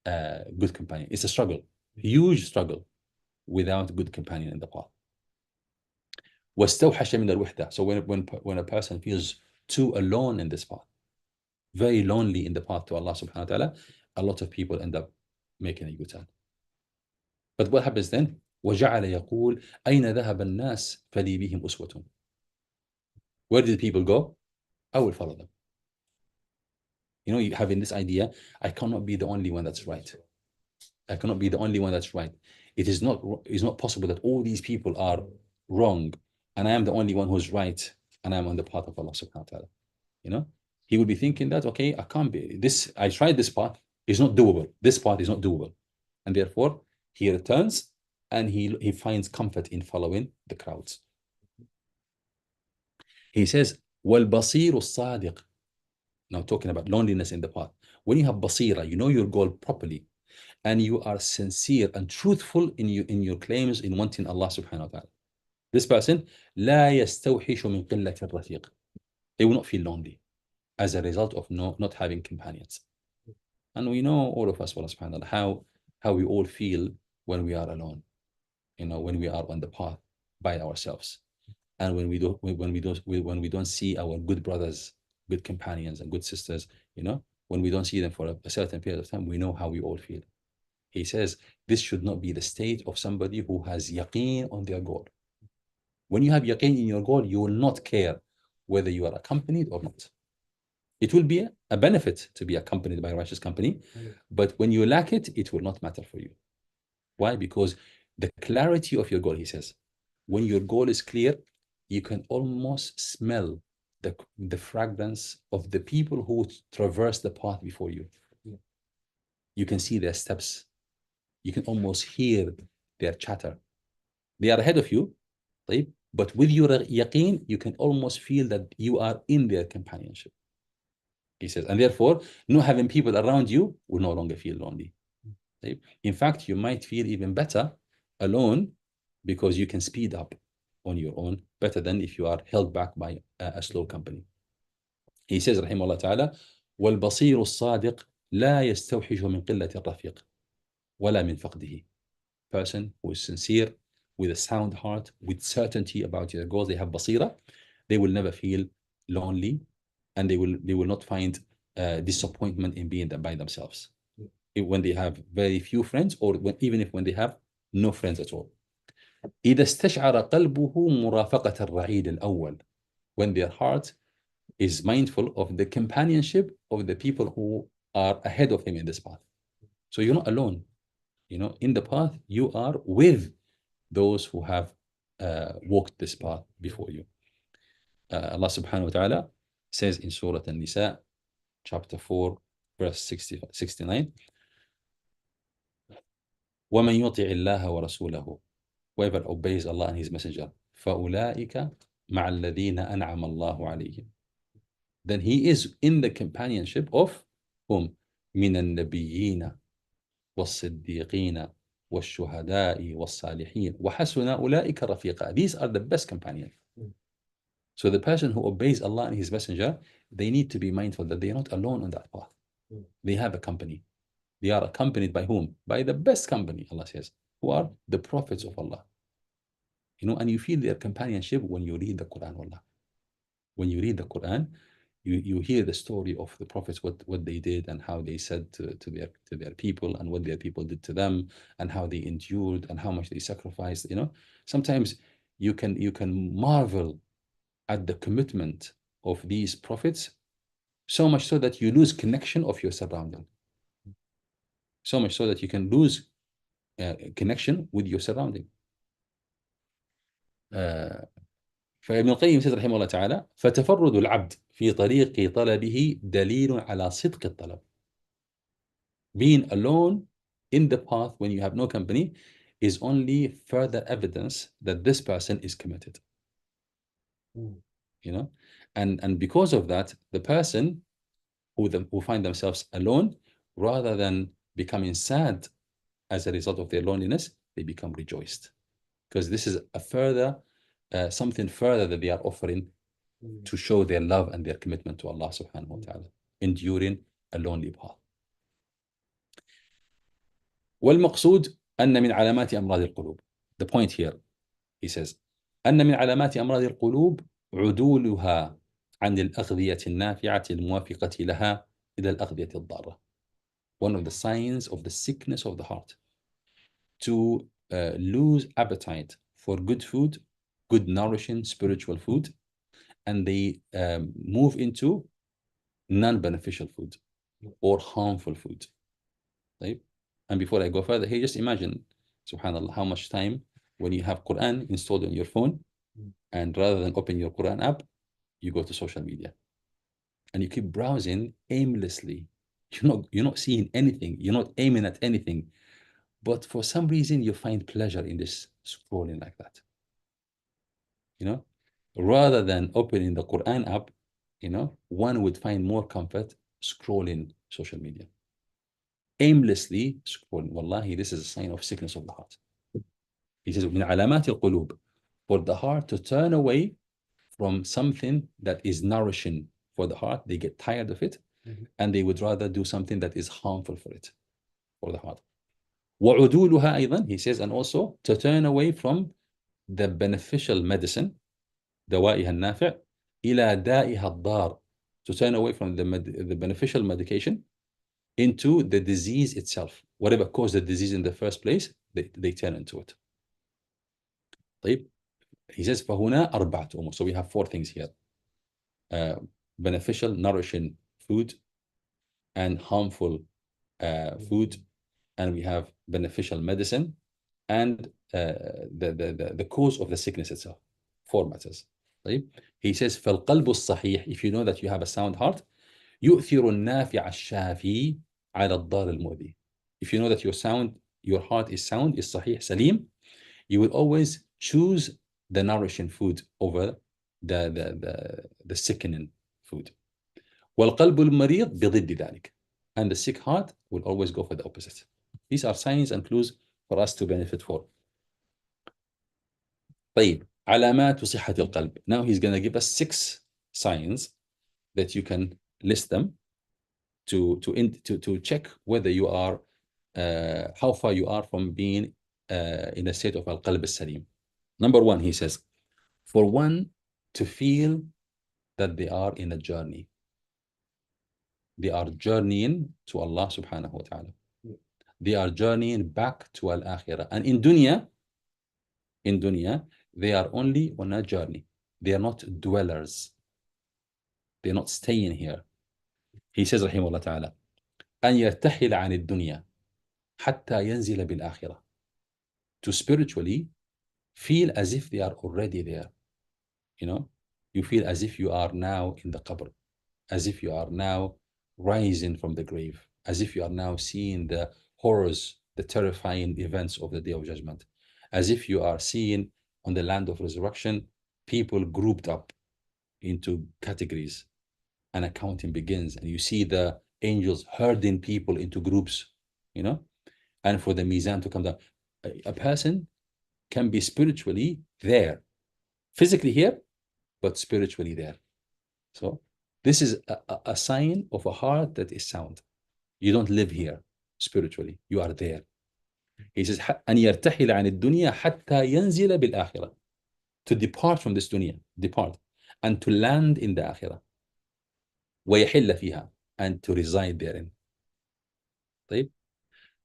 a good companion. It's a struggle, huge struggle, without good companion in the path. واستوحش من الوحدة. So when a person feels too alone in this path, very lonely in the path to Allah subhanahu wa ta'ala, a lot of people end up making a U-turn. But what happens then? وجعل يقول أين ذهب الناس فلي بهم أسوة. Where did people go? I will follow them. You having this idea, I cannot be the only one that's right. I cannot be the only one that's right. It is not possible that all these people are wrong and I am the only one who's right and I'm on the path of Allah subhanahu wa ta'ala. He would be thinking that, okay, I can't be this. I tried this path, it's not doable. This path is not doable. And therefore he returns and he finds comfort in following the crowds. He says, وَالْبَصِيرُ الصَّادِقُ. Now talking about loneliness in the path. When you have basira, you know your goal properly, and you are sincere and truthful in your claims in wanting Allah subhanahu wa ta'ala. This person, لا يستوحش من قلة الرفيق. They will not feel lonely as a result of not having companions. And we know, all of us, subhanAllah, how we all feel when we are alone, when we are on the path by ourselves. And when we don't see our good brothers, good companions and good sisters, when we don't see them for a certain period of time, we know how we all feel. He says, this should not be the state of somebody who has yaqeen on their goal. When you have yaqeen in your goal, you will not care whether you are accompanied or not. It will be a benefit to be accompanied by a righteous company, but when you lack it, it will not matter for you. Why? Because the clarity of your goal, he says, when your goal is clear, you can almost smell the fragrance of the people who traverse the path before you. You can see their steps. You can almost hear their chatter. They are ahead of you, right? But with your yaqeen, you can almost feel that you are in their companionship. He says, and therefore, not having people around you will no longer feel lonely. Right? In fact, you might feel even better alone because you can speed up on your own better than if you are held back by a slow company. He says, رحمه الله تعالى, والبصير الصادق لا يستوحش من قلة الرفيق ولا من فقده. Person who is sincere, with a sound heart, with certainty about their goals, they have basira, they will never feel lonely, and they will not find disappointment in being by themselves. When they have very few friends, or even when they have no friends at all. إذا استشعر قلبه مرافقة الرعيل الأول, when their heart is mindful of the companionship of the people who are ahead of him in this path. So you're not alone. In the path, you are with those who have walked this path before you. Allah subhanahu wa ta'ala says in Surah An-Nisa, chapter 4, verse 69, وَمَنْ يُطِعِ اللَّهَ وَرَسُولَهُ, whoever obeys Allah and His Messenger, فَأُولَٰئِكَ مَعَ الَّذِينَ أَنْعَمَ اللَّهُ عَلَيْهِمْ, then he is in the companionship of whom? مِنَ النَّبِيِّينَ وَالصِّدِّيقِينَ وَالشُّهَدَاءِ وَالصَّالِحِينَ وَحَسُنَ أُولَٰئِكَ رَفِيقًا. These are the best companions. So the person who obeys Allah and His Messenger, they need to be mindful that they are not alone on that path. They have a company. They are accompanied by whom? By the best company, Allah says, who are the prophets of Allah. And you feel their companionship when you read the Quran, wallah. When you read the Quran, you hear the story of the prophets, what they did and how they said to their people, and what their people did to them, and how they endured and how much they sacrificed. Sometimes you can marvel at the commitment of these prophets, so much so that you lose connection of your surrounding. So much so that you can lose connection with your surrounding. فابن القيم says رحمه الله تعالى, فتفرد العبد في طريق طلبه دليل على صدق الطلب. Being alone in the path when you have no company is only further evidence that this person is committed. And because of that, the person who find themselves alone, rather than becoming sad as a result of their loneliness, they become rejoiced, because this is a further something further that they are offering to show their love and their commitment to Allah subhanahu wa ta'ala, enduring a lonely path. والمقصود أن من علامات أمراض القلوب. The point here, he says, أن من علامات أمراض القلوب عدولها عن الأغذية النافعة الموافقة لها إلى الأغذية الضارة. One of the signs of the sickness of the heart, to lose appetite for good food, good nourishing spiritual food, and they move into non-beneficial food or harmful food. Right? And before I go further, here, just imagine, subhanAllah, how much time when you have Quran installed on your phone, and rather than open your Quran app, you go to social media and you keep browsing aimlessly. You're not seeing anything, you're not aiming at anything, but for some reason you find pleasure in this scrolling like that. Rather than opening the Quran app, one would find more comfort scrolling social media. Aimlessly scrolling. Wallahi, this is a sign of sickness of the heart. He says, من علامات القلوب, for the heart to turn away from something that is nourishing for the heart. They get tired of it, and they would rather do something that is harmful for the heart. وعدولها أيضا, he says, and also to turn away from the beneficial medicine, دوائها النافع, إلى دائها الضار, to turn away from the beneficial medication into the disease itself. Whatever caused the disease in the first place, they turn into it. طيب, He says فهنا أربعة أمور. So we have four things here. Beneficial, nourishing food, and harmful food, and we have beneficial medicine, and the cause of the sickness itself. Four matters. طيب. He says فالقلب الصحيح, if you know that you have a sound heart, يؤثر النافع الشافي على الضار المؤذي. If you know that your heart is sound, is صحيح, سليم, you will always choose the nourishing food over the sickening food. والقلب المريض بضد ذلك. And the sick heart will always go for the opposite. These are signs and clues for us to benefit for. طيب, علامات صحة القلب. Now he's going to give us 6 signs that you can list them to check whether you are how far you are from being in a state of al-qalb al-salim. Number 1, he says, for one to feel that they are in a journey. They are journeying to Allah subhanahu wa ta'ala. They are journeying back to al-akhirah. And in dunya, they are only on a journey. They are not dwellers. They're not staying here. He says, rahimahullah ta'ala, أن يرتحل عن الدنيا حتى ينزل بالآخرة. To spiritually feel as if they are already there. You know, you feel as if you are now in the qabr, as if you are now rising from the grave, as if you are now seeing the horrors, the terrifying events of the Day of Judgment, as if you are seeing on the land of resurrection people grouped up into categories, and accounting begins, and you see the angels herding people into groups, you know, and for the mizan to come down. A person can be spiritually there, physically here, but spiritually there. So this is a sign of a heart that is sound. You don't live here spiritually, you are there. He says أن يرتحل عن الدنيا حتى ينزل بالآخرة. To depart from this dunya, depart, and to land in the akhirah. ويحل فيها, and to reside therein. طيب.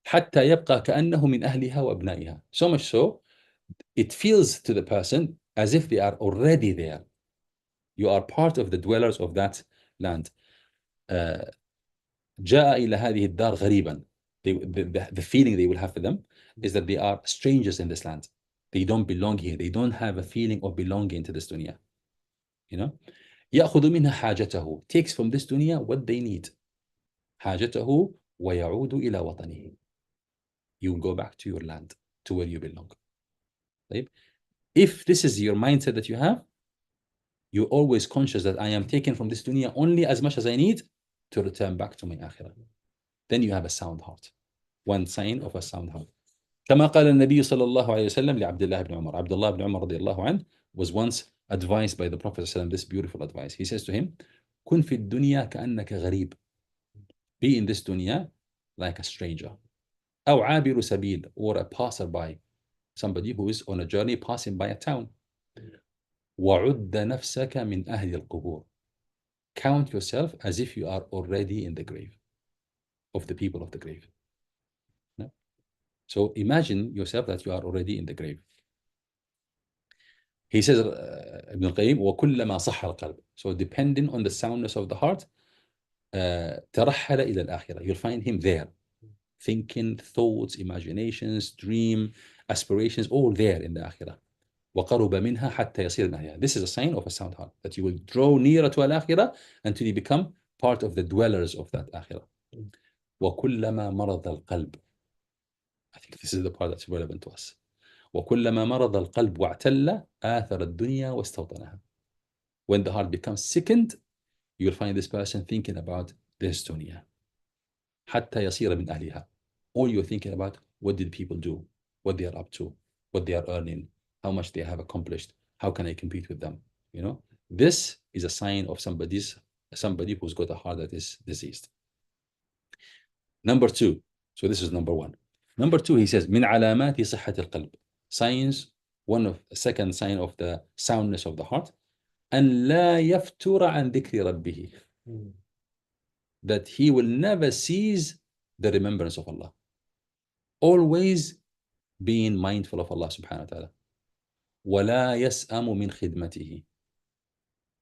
حتى يبقى كأنه من أهلها وأبنائها. So much so, it feels to the person as if they are already there. You are part of the dwellers of that land. جاء إلى هذه الدار غريبا. The feeling they will have for them is that they are strangers in this land. They don't belong here. They don't have a feeling of belonging to this dunya. You know, يأخذ منها حاجته, takes from this dunya what they need. حاجته ويعود إلى وطنه. You will go back to your land, to where you belong. Right? If this is your mindset that you have, you're always conscious that I am taken from this dunya only as much as I need to return back to my akhirah. Then you have a sound heart. One sign of a sound heart. كما قال النبي صلى الله عليه وسلم لعبد الله بن عمر. عبد الله بن عمر رضي الله عنه was once advised by the Prophet ﷺ this beautiful advice. He says to him, كن في الدنيا كأنك غريب. Be in this dunya like a stranger. أو عابر سبيل, or a passerby, somebody who is on a journey passing by a town. وعد نفسك من أهل القبور. Count yourself as if you are already in the grave, of the people of the grave. No? So imagine yourself that you are already in the grave. He says, Ibn al-Qayyim, وَكُلَّمَا صَحَّ الْقَلْبِ. So depending on the soundness of the heart, ترحل إلى الآخرة. You'll find him there. Thinking, thoughts, imaginations, dream, aspirations, all there in the akhirah. وَقَرُبَ مِنْهَا حَتَّى يَصِيرَ الْأَحْيَاء. This is a sign of a sound heart, that you will draw nearer to al-akhirah until you become part of the dwellers of that akhirah. وَكُلَّمَا مَرَضَ الْقَلْبِ. I think this is the part that's relevant to us. وَكُلَّمَا مَرَضَ الْقَلْبِ وَاعْتَلَّ آثَرَ الدُّنْيا وَاسْتَوْطَنَهَا. When the heart becomes sickened, you'll find this person thinking about this dunya. حَتَّى يَصِيرَ مِنْ أَهْلِهَا. All you're thinking about, what did people do? What they are up to? What they are earning? How much they have accomplished? How can I compete with them? You know, this is a sign of somebody who's got a heart that is diseased. Number 2. So this is number 1. Number 2, he says, من علامات صحة القلب. Signs, second sign of the soundness of the heart, أن لا يفتر عن ذكر ربه. That he will never cease the remembrance of Allah. Always being mindful of Allah subhanahu wa ta'ala. ولا يسأم من خدمته,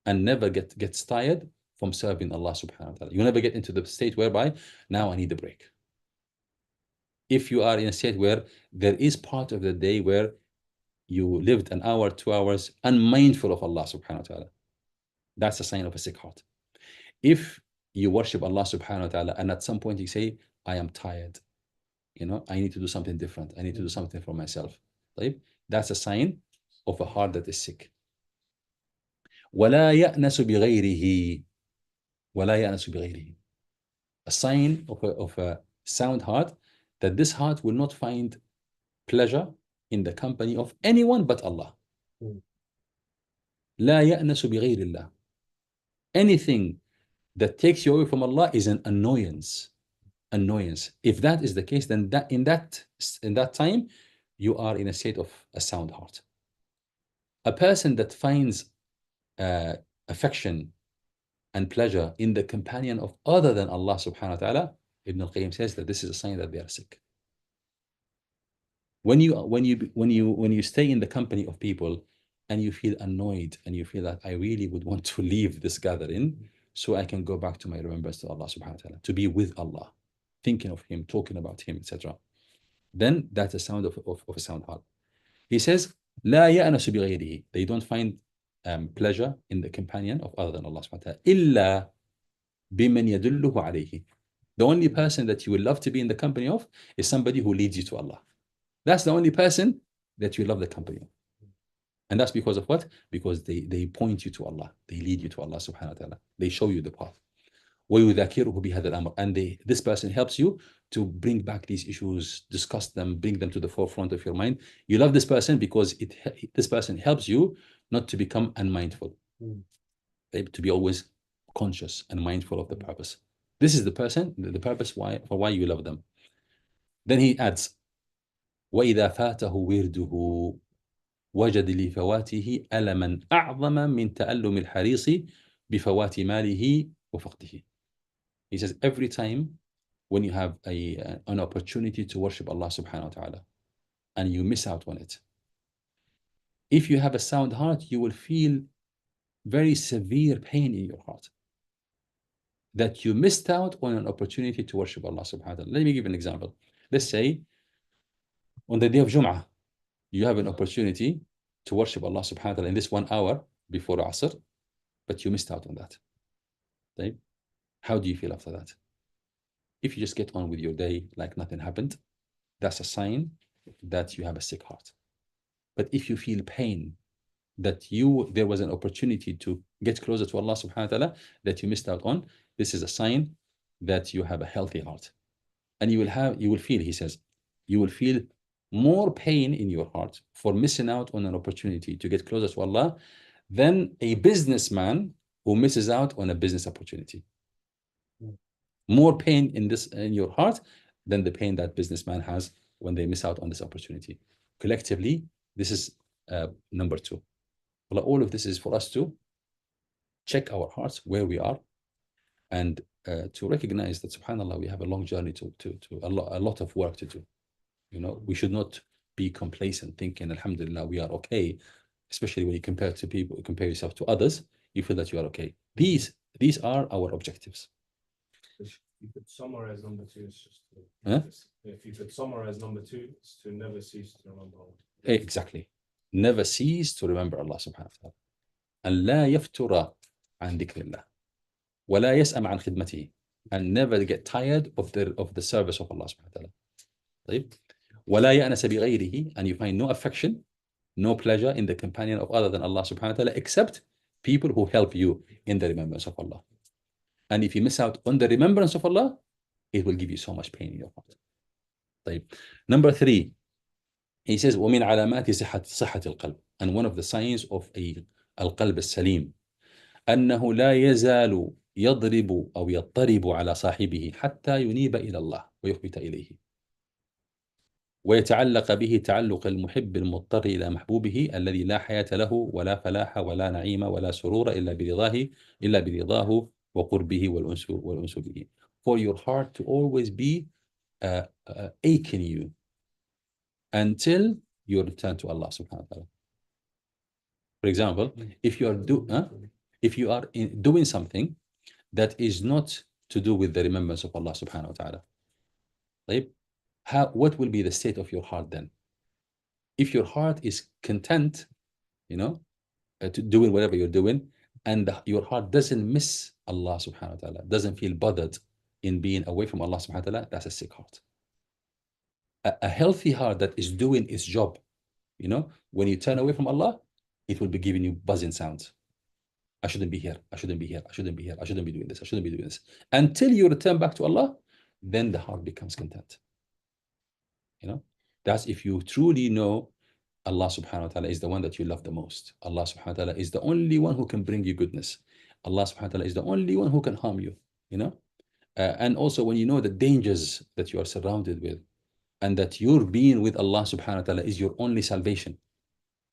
and never gets tired from serving Allah subhanahu wa ta'ala. You never get into the state whereby now I need a break. If you are in a state where there is part of the day where you lived an hour, 2 hours unmindful of Allah subhanahu wa ta'ala, that's a sign of a sick heart. If you worship Allah subhanahu wa ta'ala and at some point you say, I am tired, I need to do something different, I need to do something for myself, right? That's a sign of a heart that is sick. ولا يأنس بغيره, ولا يأنس بغيره, a sign of a sound heart, that this heart will not find pleasure in the company of anyone but Allah. لا يأنس بغير الله. Anything that takes you away from Allah is an annoyance. If that is the case, then in that time you are in a state of a sound heart. A person that finds affection and pleasure in the companion of other than Allah subhanahu wa ta'ala, Ibn al-Qayyim says that this is a sign that they are sick. When you stay in the company of people and you feel annoyed and you feel that I really would want to leave this gathering so I can go back to my remembrance to Allah subhanahu wa ta'ala, to be with Allah, thinking of Him, talking about Him, etc., then that's a sound of a sound heart. He says, لا يأنس بغيره. They don't find pleasure in the companion of other than Allah subhanahu wa ta'ala. إلا بمن يدله عليه. The only person that you will love to be in the company of is somebody who leads you to Allah. That's the only person that you love the company of. And that's because of what? Because they point you to Allah. They lead you to Allah subhanahu wa ta'ala. They show you the path. وَيُذَكِرُهُ بِهَذَا الْأَمْرِ. And this person helps you to bring back these issues, discuss them, bring them to the forefront of your mind. You love this person because this person helps you not to become unmindful, to be always conscious and mindful of the purpose. This is the purpose for why you love them. Then he adds, وَإِذَا فَاتَهُ وِرْدُهُ وجد لفواته ألما أعظم من تألم الحريص بفوات ماله وفقده. He says every time when you have an opportunity to worship Allah subhanahu wa ta'ala and you miss out on it, if you have a sound heart, you will feel very severe pain in your heart that you missed out on an opportunity to worship Allah subhanahu wa ta'ala. Let me give an example. Let's say on the day of Jum'ah, you have an opportunity to worship Allah subhanahu wa ta'ala in this 1 hour before Asr, but you missed out on that. Okay? How do you feel after that? If you just get on with your day like nothing happened, that's a sign that you have a sick heart. But if you feel pain that there was an opportunity to get closer to Allah subhanahu wa ta'ala that you missed out on, this is a sign that you have a healthy heart. And you will feel, he says, you will feel more pain in your heart for missing out on an opportunity to get closer to Allah than a businessman who misses out on a business opportunity. More pain in your heart than the pain that businessman has when they miss out on this opportunity. Collectively, this is number 2. Well, all of this is for us to check our hearts where we are and to recognize that, subhanAllah, we have a long journey to a lot of work to do. We should not be complacent thinking, alhamdulillah, we are okay, especially when you compare yourself to others, you feel that you are okay. These are our objectives. If you could summarize number 2, it's just If you could summarize number 2, it's to never cease to remember Allah. Exactly. Never cease to remember Allah subhanahu wa ta'ala. And لا يفتر عن ذكر الله ولا يسأم عن خدمته, and never get tired of the service of Allah subhanahu wa ta'ala. طيب. ولا يأنس بغيره, and you find no affection, no pleasure in the companion of other than Allah subhanahu wa ta'ala, except people who help you in the remembrance of Allah. And if you miss out on the remembrance of Allah, it will give you so much pain in your heart. طيب. Number 3, he says, ومن علامات صحة القلب, and one of the signs of القلب السليم أنه لا يزال يضرب أو يضطرب على صاحبه حتى ينيب إلى الله ويخبت إليه ويتعلق به تعلق المحب المضطر إلى محبوبه الذي لا حياة له ولا فلاح ولا نعيم ولا سرور إلا برضاه وقربه والأنس به. For your heart to always be aching you until you return to Allah subhanahu wa ta'ala. For example, if you are doing something that is not to do with the remembrance of Allah subhanahu wa ta'ala, right? What will be the state of your heart then? If your heart is content, to doing whatever you're doing, and your heart doesn't miss Allah subhanahu wa ta'ala, doesn't feel bothered in being away from Allah subhanahu wa ta'ala, that's a sick heart. A healthy heart that is doing its job, when you turn away from Allah, it will be giving you buzzing sounds. I shouldn't be here. I shouldn't be here. I shouldn't be here. I shouldn't be doing this. I shouldn't be doing this. Until you return back to Allah, then the heart becomes content. That's if you truly know Allah subhanahu wa ta'ala is the one that you love the most. Allah subhanahu wa ta'ala is the only one who can bring you goodness. Allah subhanahu wa ta'ala is the only one who can harm you, and also when you know the dangers that you are surrounded with, and that your being with Allah subhanahu wa ta'ala is your only salvation.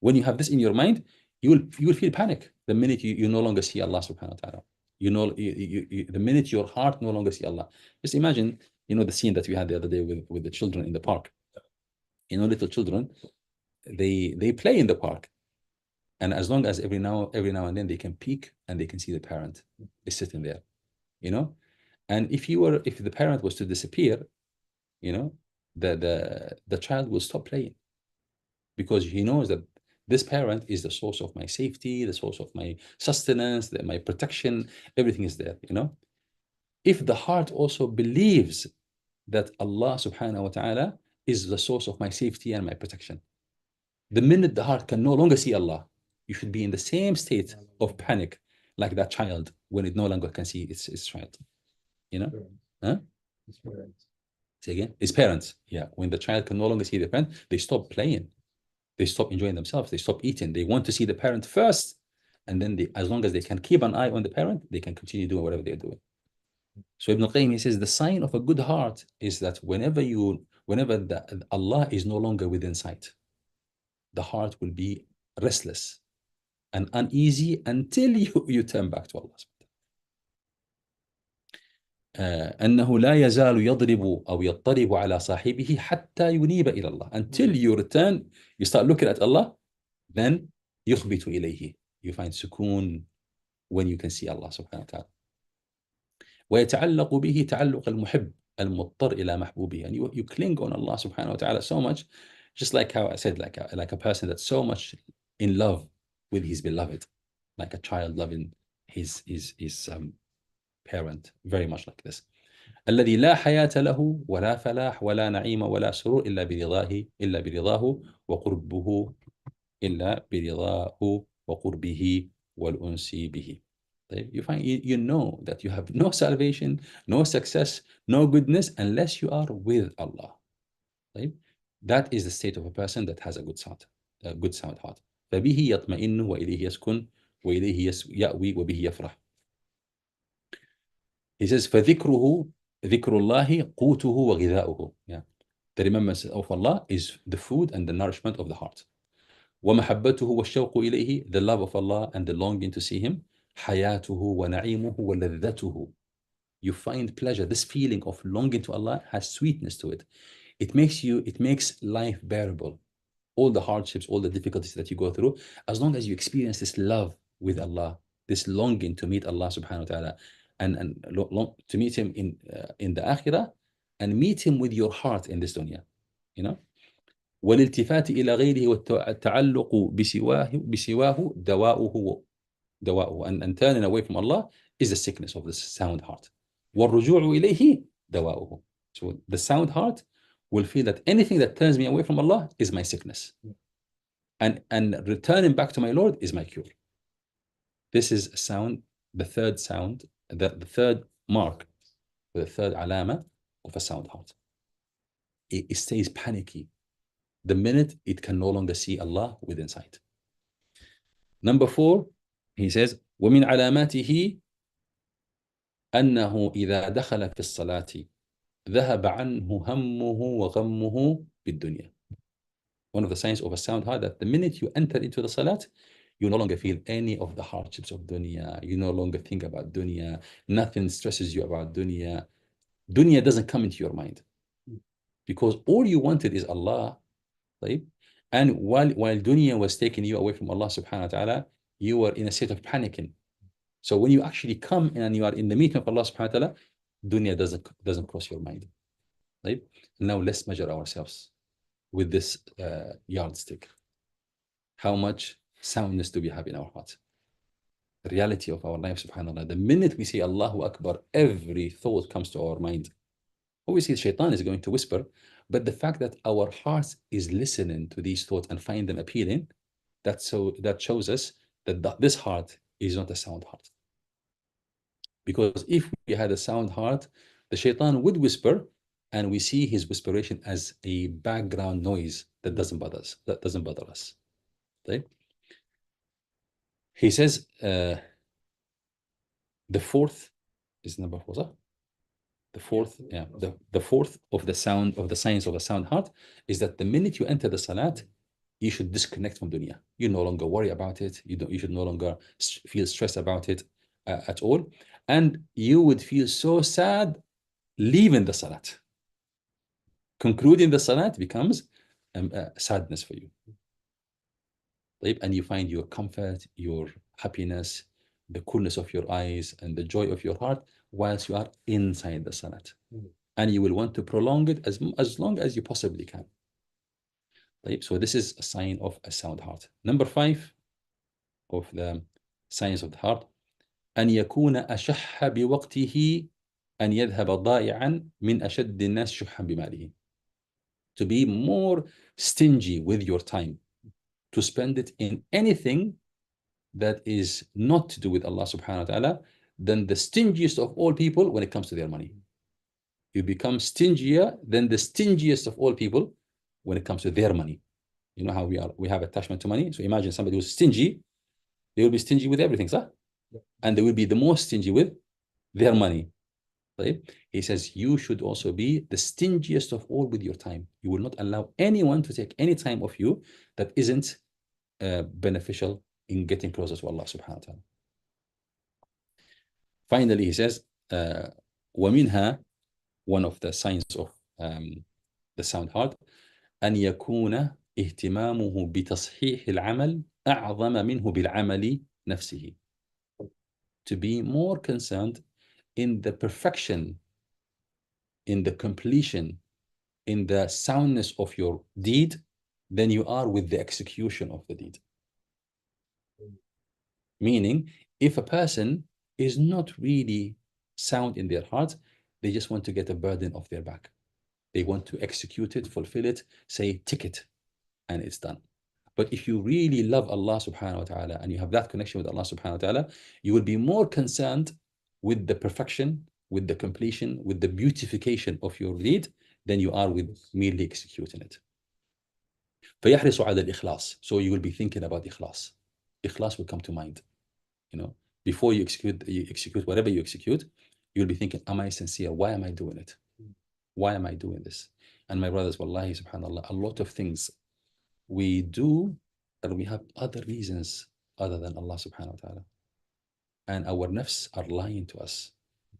When you have this in your mind, you will feel panic the minute you no longer see Allah subhanahu wa ta'ala. The minute your heart no longer see Allah. Just imagine, the scene that we had the other day with the children in the park. Little children, they play in the park, and as long as every now and then they can peek and they can see the parent is sitting there, and if the parent was to disappear, the child will stop playing, because he knows that this parent is the source of my safety, the source of my sustenance, my protection, everything is there. If the heart also believes that Allah subhanahu wa ta'ala is the source of my safety and my protection, the minute the heart can no longer see Allah, you should be in the same state of panic like that child when it no longer can see its child. Huh? His parents. Say again? His parents. Yeah. When the child can no longer see the parent, they stop playing. They stop enjoying themselves. They stop eating. They want to see the parent first. And then as long as they can keep an eye on the parent, they can continue doing whatever they're doing. So Ibn Qayyim, he says, the sign of a good heart is that whenever Allah is no longer within sight, the heart will be restless and uneasy until you turn back to Allah. أنه لا يزال يضرب أو يضطرب على صاحبه حتى ينيب إلى الله. Until you return, you start looking at Allah, then يخبت إليه. You find سكون when you can see Allah subhanahu wa ta'ala. ويتعلق به تعلق المحب المضطر إلى محبوبه. And you cling on Allah subhanahu wa ta'ala so much, just like how I said, like a person that's so much in love with his beloved, like a child loving his parent, very much like this. الذي لا حياة له ولا فلاح ولا نعيم ولا سرور إلا برضاه وقربه إلا برضاه وقربه والأنس به. You find you know that you have no salvation, no success, no goodness unless you are with Allah. That is the state of a person that has a good sound heart. فبه يطمئن وإليه يسكن وإليه يأوي وبه يفرح. He says, فذكره ذكر الله قوته وغذاؤه. Yeah. The remembrance of Allah is the food and the nourishment of the heart. ومحبته والشوق إليه, the love of Allah and the longing to see Him. حياته ونعيمه ولذته. You find pleasure. This feeling of longing to Allah has sweetness to it. It makes life bearable. All the hardships, all the difficulties that you go through, as long as you experience this love with Allah, this longing to meet Allah subhanahu wa ta'ala, and to meet Him in the akhirah, and meet Him with your heart in this dunya, والالتفات إلى غيره والتعلق بسواه دواؤه, and turning away from Allah is the sickness of this sound heart. والرجوع إليه دواؤه. So the sound heart will feel that anything that turns me away from Allah is my sickness, and returning back to my Lord is my cure. This is the third sound, the third mark, the third alama of a sound heart. It stays panicky the minute it can no longer see Allah within sight. Number 4, he says, ومن علاماته أنه إذا دخل في الصلاة ذهب عنه همه وغمه بالدنيا. One of the signs of a sound heart, that the minute you enter into the salat, you no longer feel any of the hardships of dunya. You no longer think about dunya. Nothing stresses you about dunya. Dunya doesn't come into your mind, because all you wanted is Allah, right? And while dunya was taking you away from Allah subhanahu wa ta'ala, you were in a state of panicking. So when you actually come and you are in the meeting of Allah subhanahu wa ta'ala, dunya doesn't cross your mind. Right? Now let's measure ourselves with this yardstick. How much soundness do we have in our heart? The reality of our life, subhanAllah. The minute we say Allahu Akbar, every thought comes to our mind. Obviously, shaitan is going to whisper, but the fact that our heart is listening to these thoughts and find them appealing, that shows us that this heart is not a sound heart. Because if we had a sound heart, the shaitan would whisper, and we see his whisperation as a background noise that doesn't bother us. Right? He says, the fourth is number 4, sir? The fourth, the fourth of the signs of a sound heart is that the minute you enter the salat, you should disconnect from dunya. You no longer worry about it. You should no longer feel stressed about it at all. And you would feel so sad leaving the salat. Concluding the salat becomes sadness for you. And you find your comfort, your happiness, the coolness of your eyes, and the joy of your heart whilst you are inside the salat. And you will want to prolong it as long as you possibly can. So this is a sign of a sound heart. Number 5 of the signs of the heart, أن يكون أشح بوقته أن يذهب ضائعا من أشد الناس شحا بماله. To be more stingy with your time, to spend it in anything that is not to do with Allah subhanahu wa ta'ala than the stingiest of all people when it comes to their money. You become stingier than the stingiest of all people when it comes to their money. You know how we have attachment to money. So imagine somebody who's stingy, they will be stingy with everything, sir? And they will be the most stingy with their money. Right? He says you should also be the stingiest of all with your time. You will not allow anyone to take any time of you that isn't beneficial in getting closer to Allah subhanahu wa ta'ala. Finally, he says, وَمِنْهَا, one of the signs of the sound heart, أن يكون اهتمامه بتصحيح العمل أعظم منه بالعمل نفسه. To be more concerned in the perfection, in the completion, in the soundness of your deed than you are with the execution of the deed. Meaning, if a person is not really sound in their heart, they just want to get a burden off their back. They want to execute it, fulfill it, say, tick it, and it's done. But if you really love Allah subhanahu wa ta'ala and you have that connection with Allah subhanahu wa ta'ala, you will be more concerned with the perfection, with the completion, with the beautification of your deed than you are with merely executing it. فيحرص على الإخلاص. So you will be thinking about ikhlas. Ikhlas will come to mind. You know, before you execute whatever you execute, you'll be thinking, am I sincere? Why am I doing it? Why am I doing this? And my brothers, wallahi, subhanallah, a lot of things we do and we have other reasons other than Allah subhanahu wa ta'ala. And our nafs are lying to us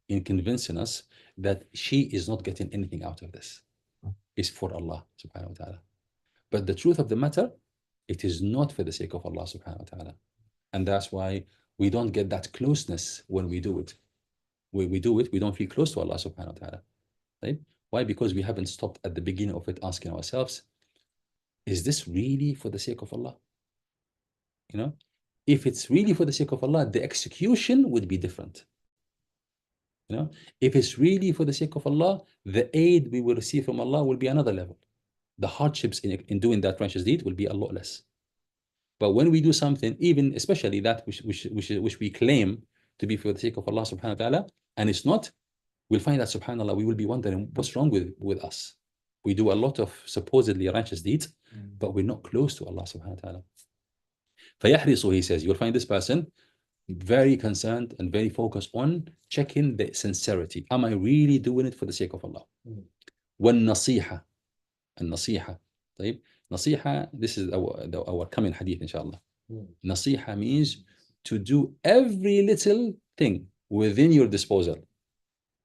in convincing us that she is not getting anything out of this. It's for Allah subhanahu wa ta'ala. But the truth of the matter, it is not for the sake of Allah subhanahu wa ta'ala. And that's why we don't get that closeness when we do it. When we do it, we don't feel close to Allah subhanahu wa ta'ala. Right? Why? Because we haven't stopped at the beginning of it asking ourselves, is this really for the sake of Allah? You know, if it's really for the sake of Allah, the execution would be different. You know, if it's really for the sake of Allah, the aid we will receive from Allah will be another level. The hardships in doing that righteous deed will be a lot less. But when we do something, even especially that which we claim to be for the sake of Allah subhanahu wa ta'ala, and it's not, we'll find that subhanAllah, we will be wondering what's wrong with us. We do a lot of supposedly righteous deeds, but we're not close to Allah subhanahu wa ta'ala. فَيَحْرِصُ, he says, you'll find this person very concerned and very focused on checking the sincerity. Am I really doing it for the sake of Allah? وَالنَّصِيحَةِ, النصيحة. طيب, nasiha, this is our coming hadith, inshallah. Nasiha means to do every little thing within your disposal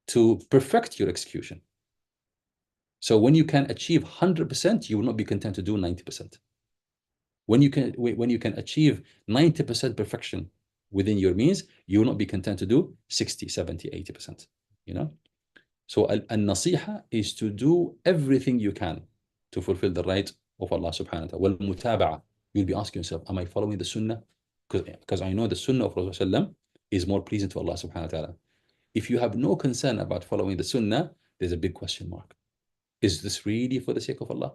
to perfect your execution. So when you can achieve 100%, you will not be content to do 90%. When you can achieve 90% perfection within your means, you will not be content to do 60, 70, 80%. You know? So al-nasiha is to do everything you can to fulfill the right of Allah subhanahu wa ta'ala. Wal-mutaba'a, you'll be asking yourself, am I following the sunnah? Because I know the sunnah of Rasulullah is more pleasing to Allah subhanahu wa ta'ala. If you have no concern about following the sunnah, there's a big question mark. Is this really for the sake of Allah?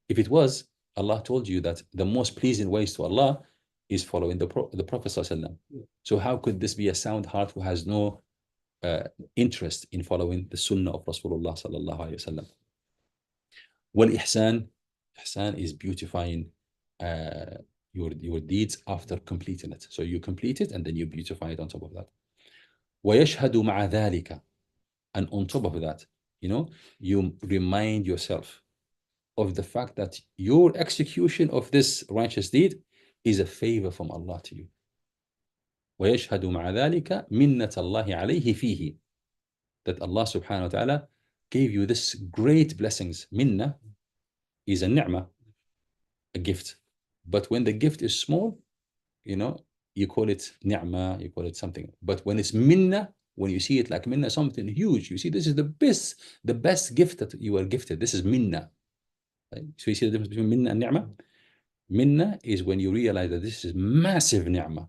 If it was, Allah told you that the most pleasing ways to Allah is following the Prophet sallallahu. So how could this be a sound heart who has no interest in following the sunnah of Rasulullah sallallahu alayhi wasallam? Wal-ihsan, ihsan is beautifying your deeds after completing it. So you complete it and then you beautify it on top of that. وَيَشْهَدُ مَعَ ذَلِكَ, and on top of that, you remind yourself of the fact that your execution of this righteous deed is a favor from Allah to you. وَيَشْهَدُ مَعَ ذَلِكَ مِنَّةَ اللَّهِ عَلَيْهِ فِيهِ, that Allah subhanahu wa ta'ala gave you this great blessings. Minna is a ni'mah, a gift. But when the gift is small, you call it ni'mah, you call it something. But when it's minna, when you see it like minna, something huge, you see this is the best gift that you are gifted. This is minna. Right? So you see the difference between minna and ni'mah? Minna is when you realize that this is massive ni'mah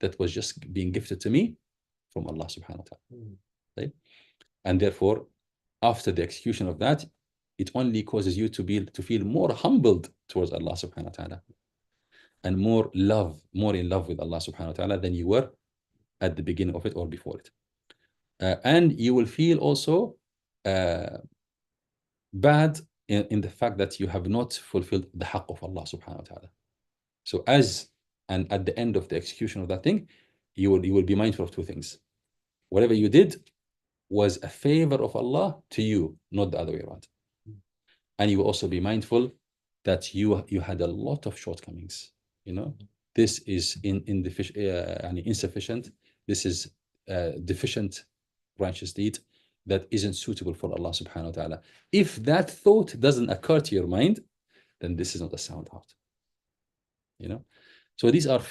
that was just being gifted to me from Allah subhanahu wa ta'ala. Right? And therefore, after the execution of that, it only causes you to feel more humbled towards Allah subhanahu wa ta'ala and more in love with Allah subhanahu wa ta'ala than you were at the beginning of it or before it. And you will feel also bad in the fact that you have not fulfilled the haqq of Allah subhanahu wa ta'ala. So and at the end of the execution of that thing, you will be mindful of two things. Whatever you did was a favor of Allah to you, not the other way around. And you will also be mindful that you had a lot of shortcomings. This is insufficient. This is deficient righteous deed that isn't suitable for Allah subhanahu wa ta'ala. If that thought doesn't occur to your mind, then this is not a sound heart. So these are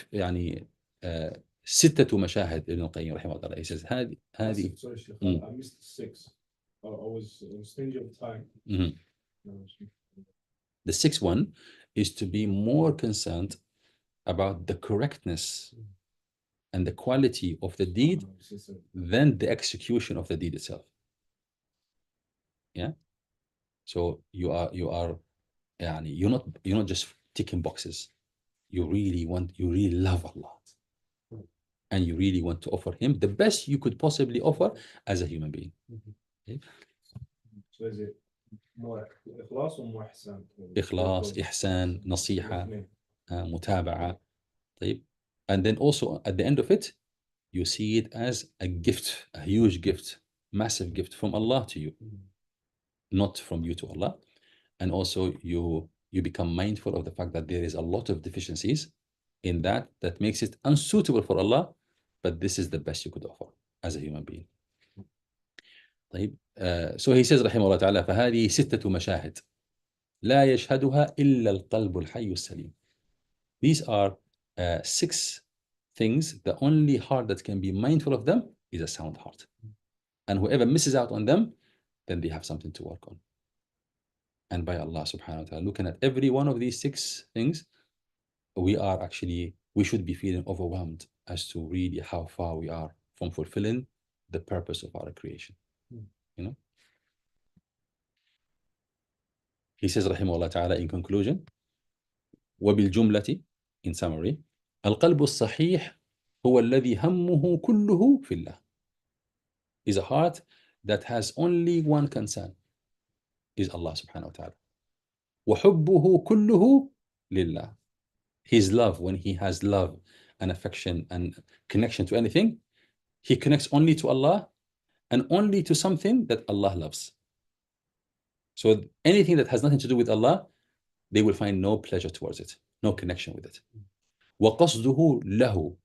ستة مشاهد ابن القيم رحمه الله. He says هذه Sorry, Sheikh, I missed 6. I was stingy of time. The 6th one is to be more concerned about the correctness and the quality of the deed than the execution of the deed itself. Yeah. So you're not just ticking boxes. You really love Allah. And you really want to offer him the best you could possibly offer as a human being. Okay? So is it more ikhlas or more ihsan? Ikhlas, ihsan, nasiha, mutaba'a. And then also at the end of it, you see it as a gift, a huge gift, massive gift from Allah to you, not from you to Allah. And also you become mindful of the fact that there is a lot of deficiencies in that makes it unsuitable for Allah, but this is the best you could offer as a human being. So he says رحمه الله تعالى فهذه 6 مشاهد لا يشهدها إلا القلب الحي السليم. These are 6 things. The only heart that can be mindful of them is a sound heart. And whoever misses out on them, then they have something to work on. And by Allah subhanahu wa ta'ala, looking at every one of these 6 things, we should be feeling overwhelmed as to really how far we are from fulfilling the purpose of our creation. He says rahimahullah ta'ala in conclusion, وبالجملة, in summary, القلب الصحيح هو الذي همه كله في الله, is a heart that has only one concern, is Allah subhanahu wa ta'ala. وحبه كله لله, his love, when he has love and affection and connection to anything, he connects only to Allah and only to something that Allah loves. So anything that has nothing to do with Allah, they will find no pleasure towards it, no connection with it. وَقَصْدُهُ لَهُ,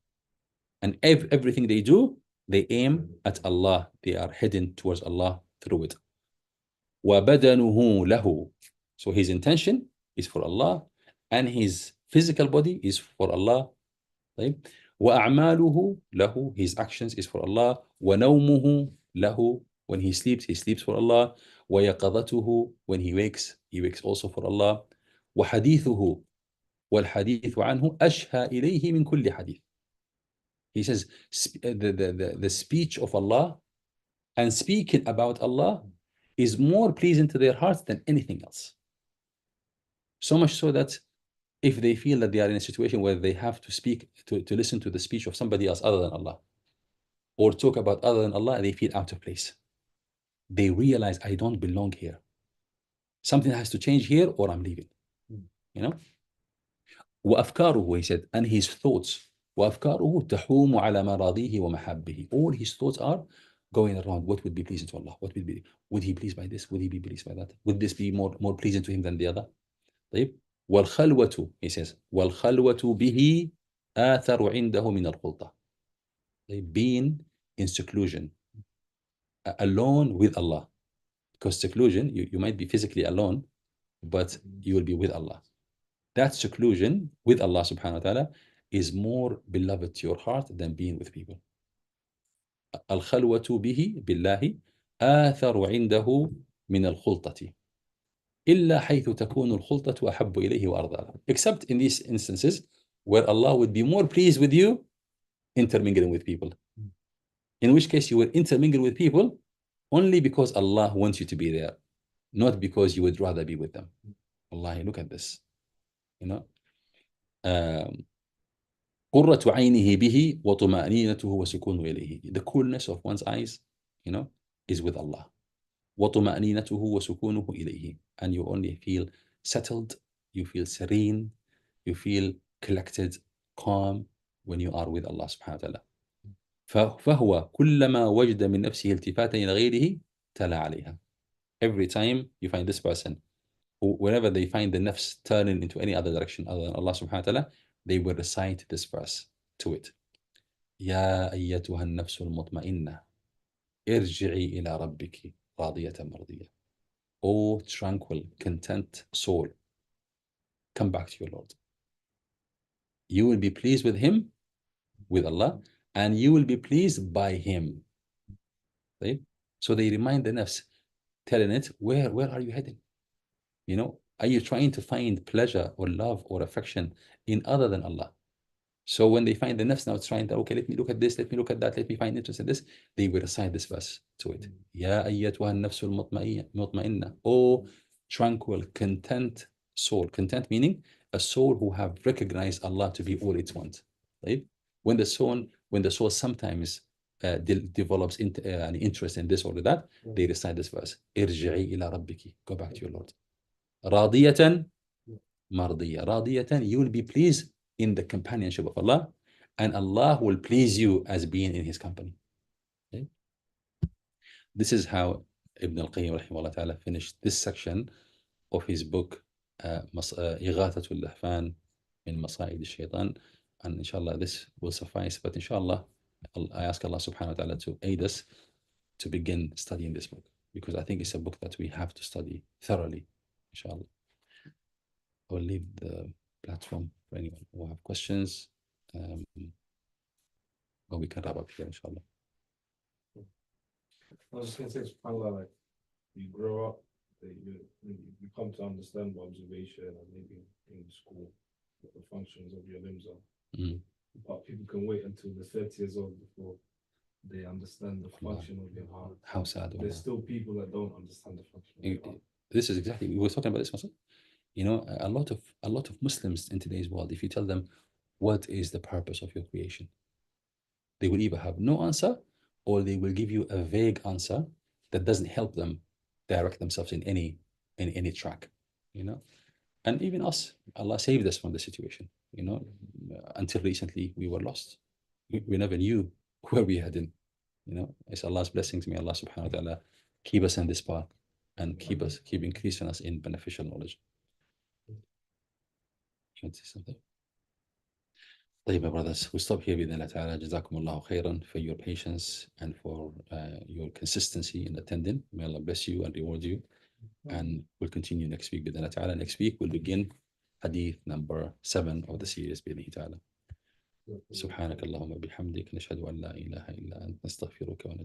and everything they do, they aim at Allah. They are heading towards Allah through it. وَبَدَنُهُ لَهُ, so his intention is for Allah, and his physical body is for Allah. طيب. وأعماله له, his actions is for Allah. ونومه له, when he sleeps for Allah. ويقظته, when he wakes also for Allah. وحديثه, والحديث عنه أشهى إليه من كل حديث. He says the speech of Allah and speaking about Allah is more pleasing to their hearts than anything else. So much so that if they feel that they are in a situation where they have to speak, to listen to the speech of somebody else other than Allah, or talk about other than Allah, they feel out of place. They realize, I don't belong here. Something has to change here or I'm leaving. You know? وأفكاره, he said, and his thoughts. وأفكاره تحوم على مراضيه ومحبه. All his thoughts are going around what would be pleasing to Allah. Would he please by this? Would he be pleased by that? Would this be more pleasing to him than the other? طيب. والخلوة, he says, والخلوة به آثر عنده من الخلطة. Being in seclusion, alone with Allah. Because seclusion, you might be physically alone, but you will be with Allah. That seclusion with Allah subhanahu wa ta'ala is more beloved to your heart than being with people. الخلوة به بالله آثر عنده من الخلطة إلا حيث تكون الخلطة أحب إليه وأرضى له. Except in these instances where Allah would be more pleased with you intermingling with people. In which case you will intermingle with people only because Allah wants you to be there, not because you would rather be with them. Wallahi, look at this. You know, قرة عينه به وطمأنينته وسكونه إليه. The coolness of one's eyes, you know, is with Allah. وطمأنينته وسكونه إليه. And you only feel settled, you feel serene, you feel collected, calm when you are with Allah subhanahu wa ta'ala. فهو كلما وجد من نفسه التفاتا إلى غيره تلا عليها. Every time you find this person, whenever they find the nafs turning into any other direction other than Allah subhanahu wa ta'ala, they will recite this verse to it. يا أيتها النفس المطمئنة ارجعي إلى ربك راضية مرضية. O tranquil, content soul, come back to your Lord. You will be pleased with him, with Allah, and you will be pleased by him. Right? So they remind the nafs, telling it, where are you heading? You know, are you trying to find pleasure or love or affection in other than Allah? So when they find the nafs now trying to, okay, let me look at this, let me look at that, let me find interest in this, they will recite this verse to it. يا أيتها النفس المطمئنة. O tranquil, content soul. Content meaning a soul who have recognized Allah to be all it wants. Right? When the soul sometimes develops an interest in this or that, they recite this verse. ارجعي إلى ربك. Go back to your Lord. راضية مرضية. راضية, you will be pleased in the companionship of Allah, and Allah will please you as being in his company. Okay? This is how Ibn al-Qayyim rahimahullah ta'ala finished this section of his book إغاثة اللهفان من مصائد الشيطان. And inshallah this will suffice, but inshallah I ask Allah subhanahu wa ta'ala to aid us to begin studying this book, because I think it's a book that we have to study thoroughly, inshallah. I will leave the platform for anyone who have questions, or we can wrap up here, inshallah. I was just going to say, subhanAllah, like you grow up, you come to understand by observation and maybe in school what the functions of your limbs are. Mm. But people can wait until they're 30 years old before they understand the function of your heart. How sad. There's still people that don't understand the function of your heart. This is exactly, we were talking about this, Masud. You know, a lot of Muslims in today's world, if you tell them what is the purpose of your creation, they will either have no answer or they will give you a vague answer that doesn't help them direct themselves in any track, you know. And even us, Allah saved us from the situation, you know. Until recently we were lost. We never knew where we had in, you know. It's Allah's blessings. May Allah subhanahu wa ta'ala keep us in this path and keep increasing us in beneficial knowledge. You want to say something? طيب, my brothers, we stop here بإذن الله تعالى. جزاكم الله خيرا for your patience and for your consistency in attending. May Allah bless you and reward you. And we'll continue next week بإذن الله تعالى. Next week we'll begin hadith number 7 of the series بإذن تعالى. سبحانك اللهم وبحمدك نشهد أن لا إله إلا أنت نستغفرك ونتوب